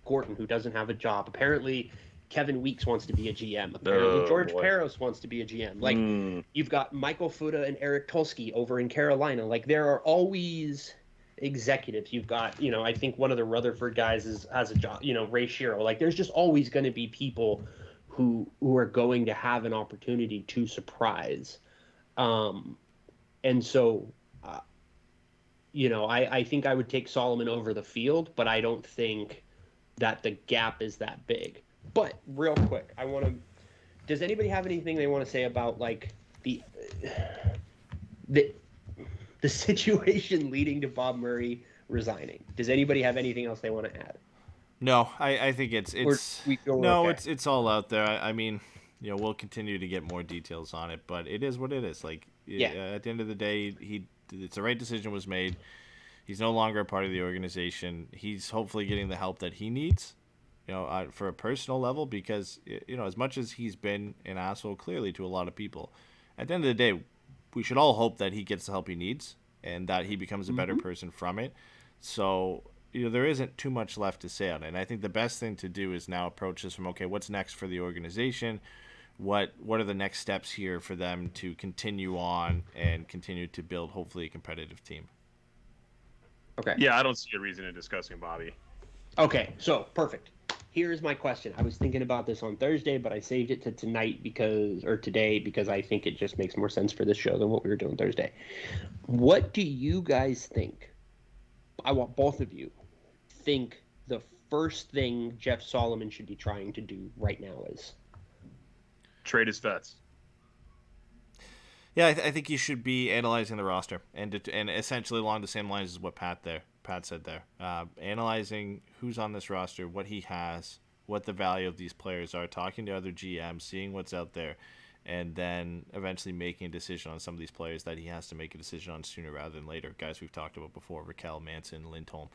Gorton, who doesn't have a job. Apparently, Kevin Weeks wants to be a GM. Apparently, George Peros wants to be a GM. Like, you've got Michael Fuda and Eric Tulsky over in Carolina. Like, there are always executives. You've got, I think one of the Rutherford guys has a job, Ray Shiro. Like, there's just always going to be people who are going to have an opportunity to surprise. And so, I think I would take Solomon over the field, but I don't think that the gap is that big. But real quick, does anybody have anything they want to say about, like, the situation leading to Bob Murray resigning? Does anybody have anything else they want to add? No, I think it's all out there. I mean, we'll continue to get more details on it, but it is what it is. Like, at the end of the day, it's the right decision was made. He's no longer a part of the organization. He's hopefully getting the help that he needs, for a personal level, because, as much as he's been an asshole clearly to a lot of people, at the end of the day, we should all hope that he gets the help he needs and that he becomes a better person from it. So, there isn't too much left to say on it. And I think the best thing to do is now approach this from, okay, what's next for the organization? What are the next steps here for them to continue on and continue to build, hopefully, a competitive team? Okay. Yeah, I don't see a reason in discussing Bobby. Okay, so perfect. Here's my question. I was thinking about this on Thursday, but I saved it to today because I think it just makes more sense for this show than what we were doing Thursday. What do you guys think? I want both of you think the first thing Jeff Solomon should be trying to do right now is trade his vets. Yeah, I think you should be analyzing the roster and essentially along the same lines as what Pat said there. Analyzing who's on this roster, what he has, what the value of these players are, talking to other GMs, seeing what's out there, and then eventually making a decision on some of these players that he has to make a decision on sooner rather than later. Guys we've talked about before, Raquel, Manson, Lindholm.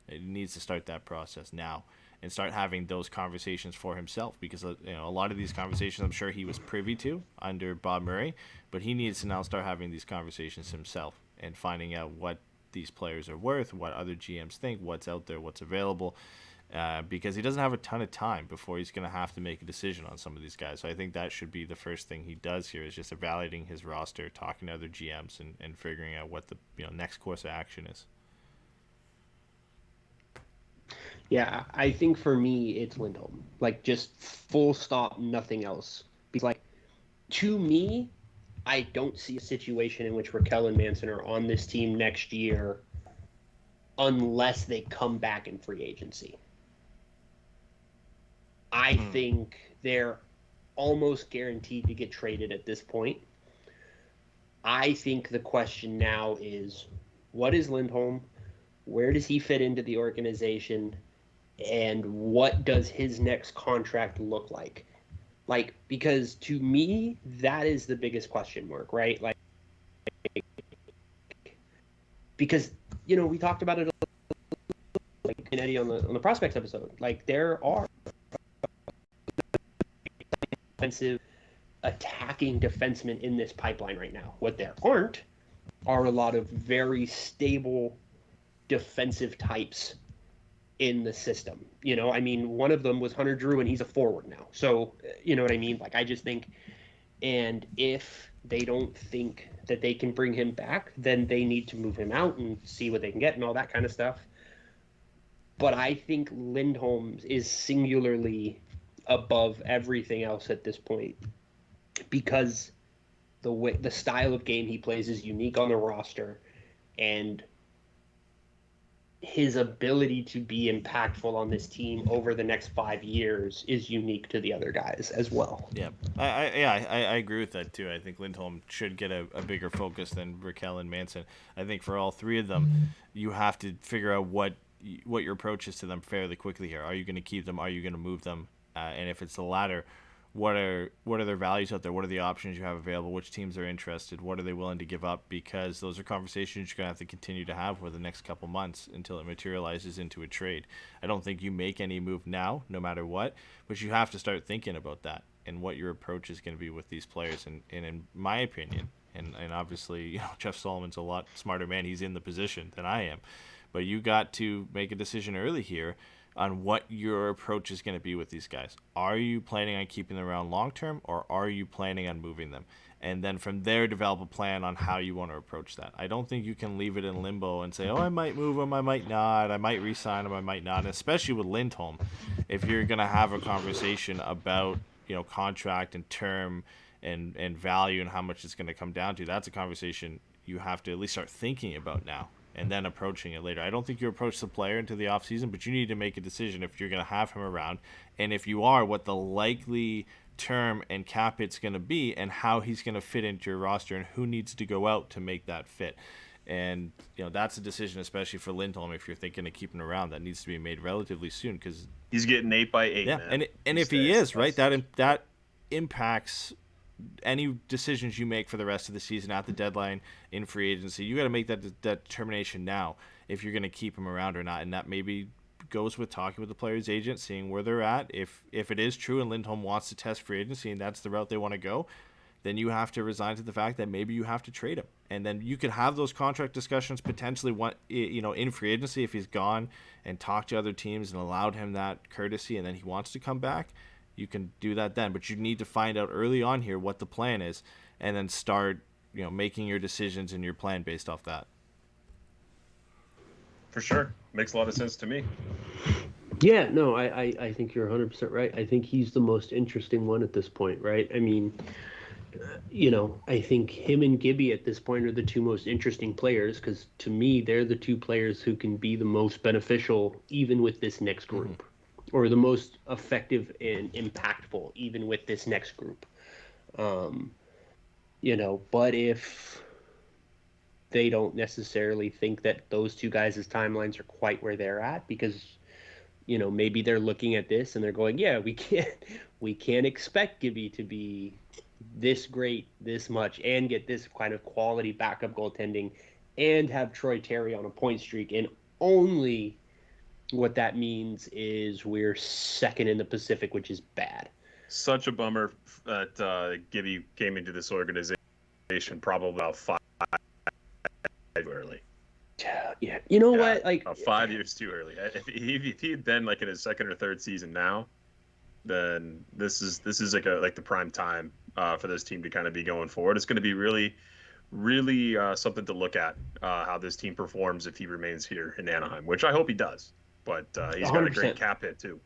He needs to start that process now and start having those conversations for himself, because a lot of these conversations I'm sure he was privy to under Bob Murray, but he needs to now start having these conversations himself and finding out what these players are worth, what other GMs think, what's out there, what's available, because he doesn't have a ton of time before he's going to have to make a decision on some of these guys. So I think that should be the first thing he does here, is just evaluating his roster, talking to other GMs, and figuring out what the next course of action is. Yeah, I think for me, it's Lindholm. Like, just full stop, nothing else. Because, like, to me, I don't see a situation in which Raquel and Manson are on this team next year unless they come back in free agency. I think they're almost guaranteed to get traded at this point. I think the question now is, what is Lindholm? Where does he fit into the organization? And what does his next contract look like? Like, because to me, that is the biggest question mark, right? Like, because, we talked about it like in Eddy on the prospects episode. Like, there are offensive attacking defensemen in this pipeline right now. What there aren't are a lot of very stable defensive types in the system. You know, I mean, one of them was Hunter Drew, and he's a forward now. So, you know what I mean? Like, I just think, and if they don't think that they can bring him back, then they need to move him out and see what they can get and all that kind of stuff. But I think Lindholm is singularly above everything else at this point, because the style of game he plays is unique on the roster, and his ability to be impactful on this team over the next 5 years is unique to the other guys as well. Yeah, I agree with that too. I think Lindholm should get a bigger focus than Raquel and Manson. I think for all three of them, you have to figure out what your approach is to them fairly quickly here. Are you going to keep them? Are you going to move them? And if it's the latter, what are their values out there? What are the options you have available? Which teams are interested? What are they willing to give up? Because those are conversations you're going to have to continue to have for the next couple months until it materializes into a trade. I don't think you make any move now, no matter what, but you have to start thinking about that and what your approach is going to be with these players. And in my opinion, and obviously, Jeff Solomon's a lot smarter man. He's in the position than I am. But you got to make a decision early here on what your approach is going to be with these guys. Are you planning on keeping them around long term, or are you planning on moving them? And then from there, develop a plan on how you want to approach that. I don't think you can leave it in limbo and say, I might move him, I might not, I might re-sign him, I might not. And especially with Lindholm, if you're going to have a conversation about contract and term and value and how much it's going to come down to, that's a conversation you have to at least start thinking about now, and then approaching it later. I don't think you approach the player into the offseason, but you need to make a decision if you're going to have him around, and if you are, what the likely term and cap hit's going to be, and how he's going to fit into your roster, and who needs to go out to make that fit. And that's a decision, especially for Lindholm, if you're thinking of keeping him around, that needs to be made relatively soon, because he's getting 8x8. Yeah, man, and if he is right, that impacts any decisions you make for the rest of the season at the deadline, in free agency. You got to make that determination now if you're going to keep him around or not, and that maybe goes with talking with the player's agent, seeing where they're at. If it is true and Lindholm wants to test free agency and that's the route they want to go, then you have to resign to the fact that maybe you have to trade him, and then you could have those contract discussions potentially in free agency if he's gone and talked to other teams and allowed him that courtesy, and then he wants to come back. You can do that then, but you need to find out early on here what the plan is, and then start, making your decisions and your plan based off that. For sure, makes a lot of sense to me. Yeah, no, I think you're 100% right. I think he's the most interesting one at this point, right? I mean, I think him and Gibby at this point are the two most interesting players, because to me, they're the two players who can be the most beneficial even with this next group. Mm-hmm. Or the most effective and impactful, even with this next group. But if they don't necessarily think that those two guys' timelines are quite where they're at, because, maybe they're looking at this and they're going, yeah, we can't expect Gibby to be this great, this much, and get this kind of quality backup goaltending, and have Troy Terry on a point streak, and only what that means is we're second in the Pacific, which is bad. Such a bummer that Gibby came into this organization probably about 5 early. Yeah, you know what? Like 5 years too early. If he had been like in his second or third season now, then this is like the prime time for this team to kind of be going forward. It's going to be really, really something to look at how this team performs if he remains here in Anaheim, which I hope he does. But he's 100%. Got a great cap hit too.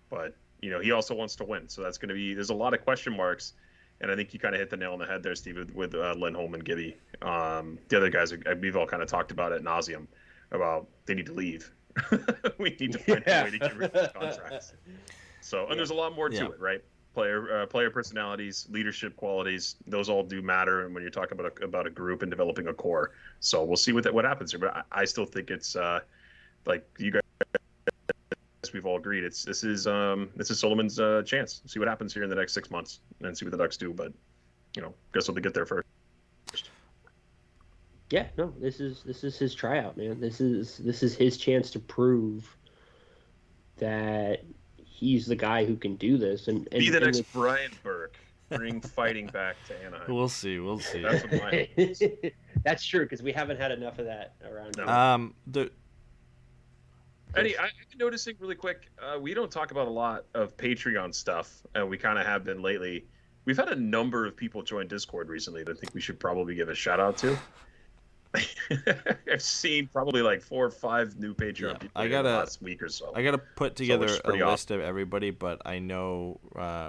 But he also wants to win, so that's going to be. There's a lot of question marks, and I think you kind of hit the nail on the head there, Steve, with Lindholm and Gibby. The other guys, we've all kind of talked about it ad nauseum about they need to leave. We need to find a way to get rid of these contracts. So, and there's a lot more to it, right? Player personalities, leadership qualities, those all do matter. And when you're talking about a group and developing a core, so we'll see what happens here. But I still think it's like you guys. We've all agreed this is Solomon's chance. See what happens here in the next 6 months and see what the Ducks do. But guess we'll get there first. Yeah, no, this is his tryout, man. This is his chance to prove that he's the guy who can do this and be the next Brian Burke. Bring fighting back to Anaheim. We'll see. That's what mine is. That's true, because we haven't had enough of that around here. Eddie, I've been noticing really quick, we don't talk about a lot of Patreon stuff, and we kind of have been lately. We've had a number of people join Discord recently that I think we should probably give a shout out to. I've seen probably like 4 or 5 new Patreon people in the last week or so. I gotta put together a list of everybody, but I know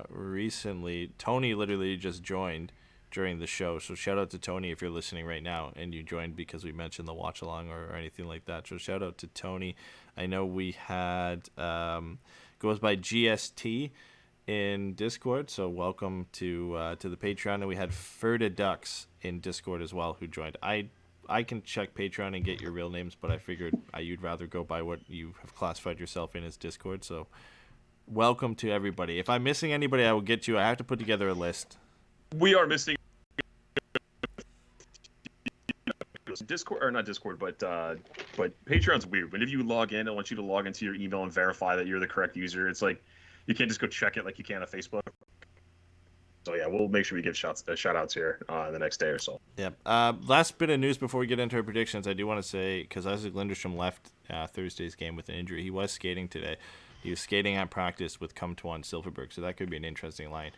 recently Tony literally just joined during the show. So shout out to Tony if you're listening right now and you joined because we mentioned the watch along or anything like that. So shout out to Tony. I know we had goes by GST in Discord, so welcome to the Patreon. And we had Ferda Ducks in Discord as well who joined. I can check Patreon and get your real names, but I figured you'd rather go by what you have classified yourself in as Discord. So welcome to everybody. If I'm missing anybody, I will get you. I have to put together a list. We are missing Discord, or not Discord, but Patreon's weird. Whenever you log in, I want you to log into your email and verify that you're the correct user. It's like you can't just go check it like you can on Facebook. So yeah, we'll make sure we give shout outs here the next day or so. Yep. Last bit of news before we get into our predictions, I do want to say, because Isaac Linderstrom left Thursday's game with an injury, he was skating today. He was skating at practice with Comtois and Silverberg, so that could be an interesting line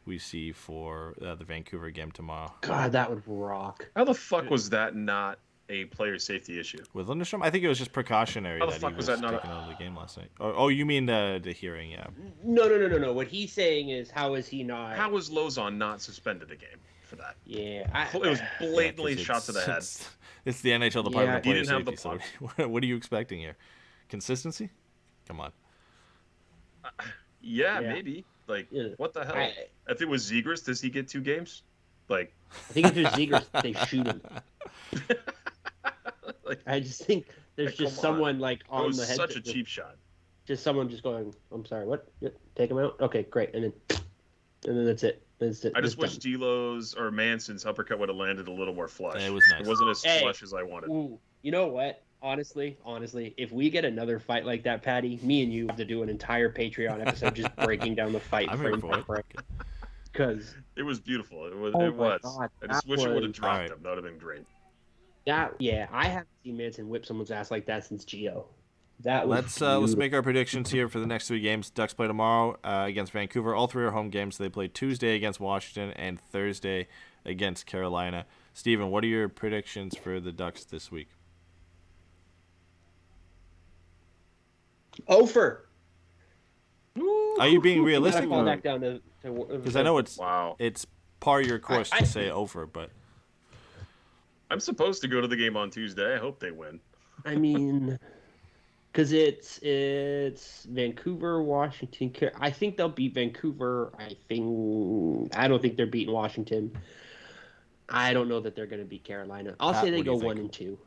we see for the Vancouver game tomorrow. God, that would rock. How the fuck was that not a player safety issue? With Linderstrom? I think it was just precautionary. How the fuck was that not taken out of the game last night? Oh, you mean the hearing, yeah. No. What he's saying is, how is he not... How was Lozon not suspended a game for that? Yeah. It was blatantly shot to the head. It's the NHL Department of Player he didn't Safety, so what are you expecting here? Consistency? Come on. Yeah, maybe. Like, what the hell? If it was Zegras, does he get 2 games? Like, I think if it's Zegras, they shoot him. Like, I just think there's just someone like on the head. Such a cheap shot. Just someone just going, I'm sorry, what? Take him out? Okay, great. And then that's it. I just wish Delos or Manson's uppercut would have landed a little more flush. It was nice. It wasn't as flush as I wanted. Ooh, you know what? Honestly, if we get another fight like that, Patty, me and you have to do an entire Patreon episode just breaking down the fight frame by frame. Because it was beautiful. It was. God, I just wish it would have dropped him. That would have been great. I haven't seen Manson whip someone's ass like that since Gio. That was let's make our predictions here for the next 3 games. Ducks play tomorrow against Vancouver. All 3 are home games. They play Tuesday against Washington and Thursday against Carolina. Steven, what are your predictions for the Ducks this week? Ofer. Are you being realistic? Because I know it's par your course to say over, but I'm supposed to go to the game on Tuesday. I hope they win. I mean, because it's Vancouver, Washington. I think they'll beat Vancouver. I don't think they're beating Washington. I don't know that they're going to beat Carolina. I'll say they go 1-2.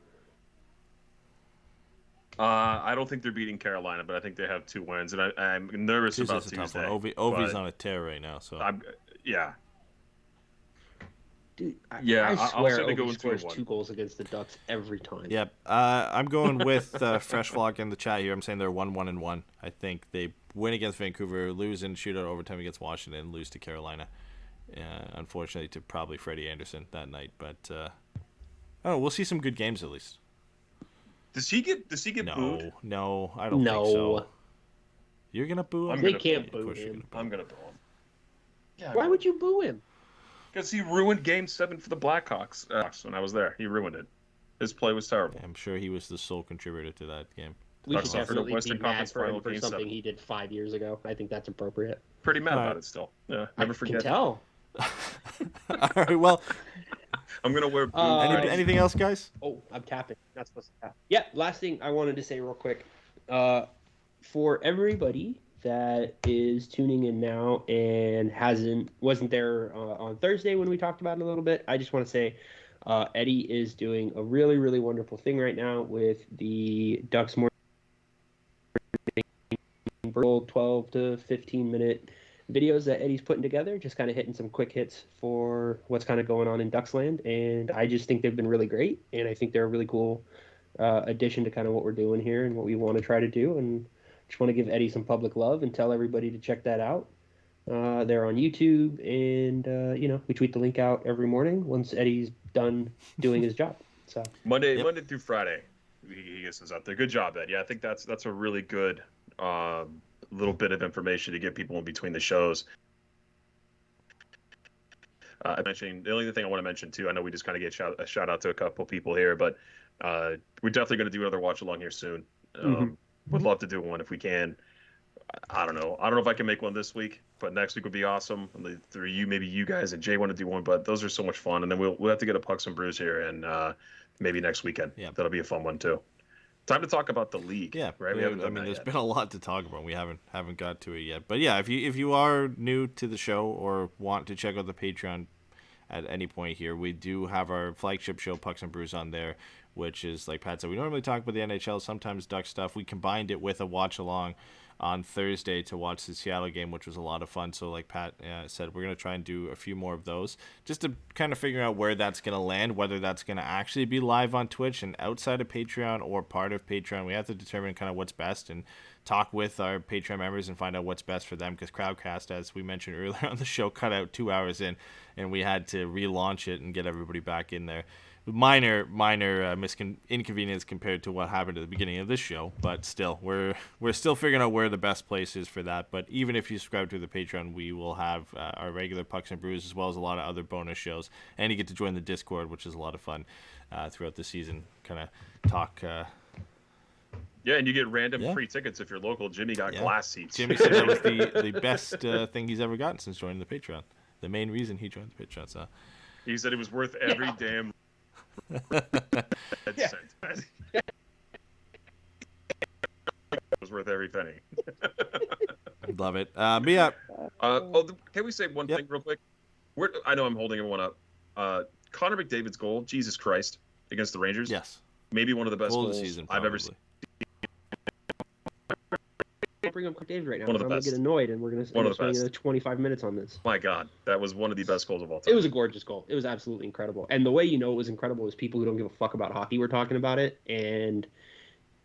I don't think they're beating Carolina, but I think they have 2 wins, and I'm nervous about Tuesday. Ovi's on a tear right now, so Dude, I I'll swear say they go Ovi scores 2-1. 2 goals against the Ducks every time. Yep. I'm going with Fresh Flock in the chat here. I'm saying they're 1-1-1. I think they win against Vancouver, lose in shootout overtime against Washington, lose to Carolina. Unfortunately, to probably Freddie Anderson that night, but we'll see some good games at least. Does he get booed? No, I don't think so. You're gonna boo him? They can't boo him. I'm gonna boo him. Yeah, why would you boo him? Because he ruined Game 7 for the Blackhawks when I was there. He ruined it. His play was terrible. I'm sure he was the sole contributor to that game. We should definitely be mad for him for something he did 5 years ago. I think that's appropriate. Pretty mad about it still. Yeah, never forget. I can tell. All right, well, I'm gonna wear blue. Anything else, guys? Oh, I'm tapping. Not supposed to tap. Yeah, last thing I wanted to say real quick. For everybody that is tuning in now and wasn't there on Thursday when we talked about it a little bit, I just want to say Eddy is doing a really, really wonderful thing right now with the Ducks Morning 12 to 15 minute videos that Eddy's putting together, just kind of hitting some quick hits for what's kind of going on in Ducksland, and I just think they've been really great, and I think they're a really cool addition to kind of what we're doing here and what we want to try to do, and just want to give Eddy some public love and tell everybody to check that out. They're on YouTube, and we tweet the link out every morning once Eddy's done doing his job. So Monday through Friday, he gets us out there. Good job, Ed. Yeah, I think that's a really good little bit of information to get people in between the shows. I mentioned the only thing I want to mention too. I know we just kind of get a shout out to a couple people here, but we're definitely going to do another watch along here soon. Would love to do one if we can. I don't know if I can make one this week, but next week would be awesome. Through you, maybe you guys and Jay want to do one, but those are so much fun. And then we'll have to get a Pucks and Brews here, and maybe next weekend. Yeah, that'll be a fun one too. Time to talk about the league. Yeah, right. There's been a lot to talk about. We haven't got to it yet. But yeah, if you are new to the show or want to check out the Patreon at any point here, we do have our flagship show, Pucks and Brews, on there, which is, like Pat said, we normally talk about the NHL, sometimes Duck stuff. We combined it with a watch along on Thursday to watch the Seattle game, which was a lot of fun. So like Pat said, we're going to try and do a few more of those just to kind of figure out where that's going to land, whether that's going to actually be live on Twitch and outside of Patreon or part of Patreon. We have to determine kind of what's best and talk with our Patreon members and find out what's best for them, because Crowdcast, as we mentioned earlier on the show, cut out 2 hours in, and we had to relaunch it and get everybody back in there. Minor inconvenience compared to what happened at the beginning of this show, but still, we're still figuring out where the best place is for that. But even if you subscribe to the Patreon, we will have our regular Pucks and Brews as well as a lot of other bonus shows, and you get to join the Discord, which is a lot of fun throughout the season. Kind of talk. Yeah, and you get random free tickets if you're local. Jimmy got glass seats. Jimmy said that was the best thing he's ever gotten since joining the Patreon. The main reason he joined the Patreon. So he said it was worth every damn. It was worth every penny. Love it. But yeah. Can we say one thing real quick? I know I'm holding everyone up. Connor McDavid's goal, Jesus Christ, against the Rangers. Yes. Maybe one of the best goals season, I've ever seen. Don't bring up McDavid right now. I'm going to get annoyed, and we're going to spend 25 minutes on this. My God, that was one of the best goals of all time. It was a gorgeous goal. It was absolutely incredible. And the way it was incredible is people who don't give a fuck about hockey were talking about it. And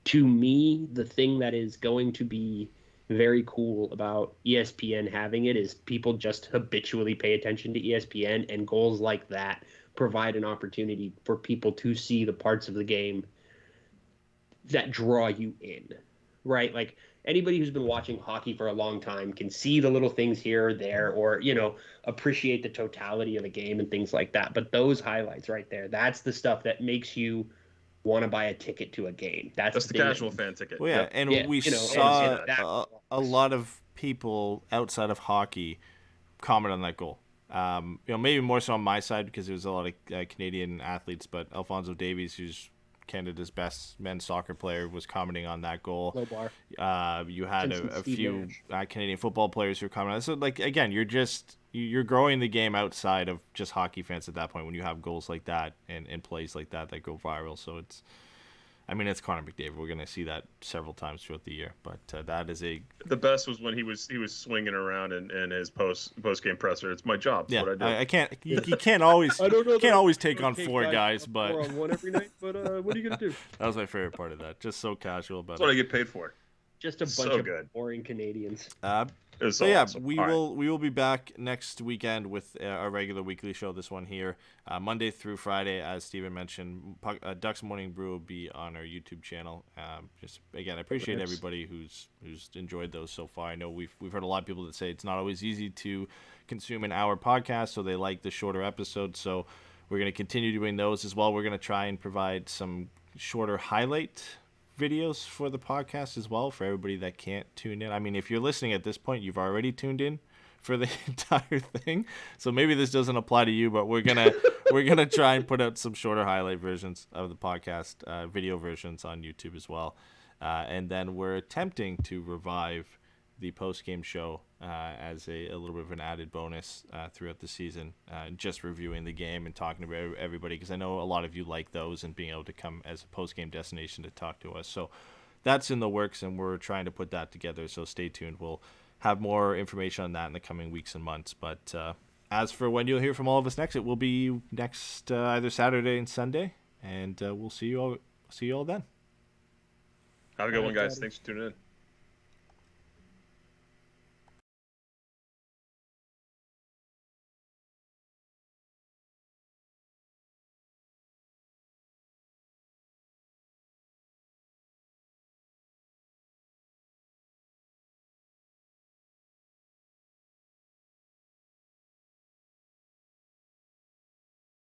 to me, the thing that is going to be very cool about ESPN having it is people just habitually pay attention to ESPN, and goals like that provide an opportunity for people to see the parts of the game that draw you in, right? Like, anybody who's been watching hockey for a long time can see the little things here or there, or, appreciate the totality of a game and things like that. But those highlights right there, that's the stuff that makes you want to buy a ticket to a game. That's the casual fan ticket. Well, yeah, and we saw a lot of people outside of hockey comment on that goal. Maybe more so on my side because there was a lot of Canadian athletes, but Alphonso Davies, who's Canada's best men's soccer player, was commenting on that goal. Low bar. You had a few Canadian football players who were commenting on that. So, like, again, you're growing the game outside of just hockey fans at that point when you have goals like that and plays like that go viral. So it's Connor McDavid. We're going to see that several times throughout the year. But that is the best was when he was swinging around in his post game presser. It's my job. Yeah, what I do. I can't. You can't always. I don't know. Can't always take on four guys, but 4 on 1 every night. But what are you gonna do? That was my favorite part of that. Just so casual about That's what I get paid for. Just a bunch of boring Canadians. So yeah, awesome. We will be back next weekend with our regular weekly show. This one here, Monday through Friday, as Steven mentioned. Ducks Morning Brew will be on our YouTube channel. Just again, I appreciate everybody who's enjoyed those so far. I know we've heard a lot of people that say it's not always easy to consume an hour podcast, so they like the shorter episodes. So we're going to continue doing those as well. We're going to try and provide some shorter highlight videos for the podcast as well for everybody that can't tune in. I mean, if you're listening at this point, you've already tuned in for the entire thing, so maybe this doesn't apply to you, but we're gonna try and put out some shorter highlight versions of the podcast, video versions on YouTube as well, and then we're attempting to revive the post-game show as a little bit of an added bonus throughout the season, just reviewing the game and talking to everybody, because I know a lot of you like those and being able to come as a post-game destination to talk to us. So that's in the works, and we're trying to put that together, so stay tuned. We'll have more information on that in the coming weeks and months. But as for when you'll hear from all of us next, it will be next either Saturday and Sunday, and we'll see you all then. Have a good one, guys. Thanks for tuning in.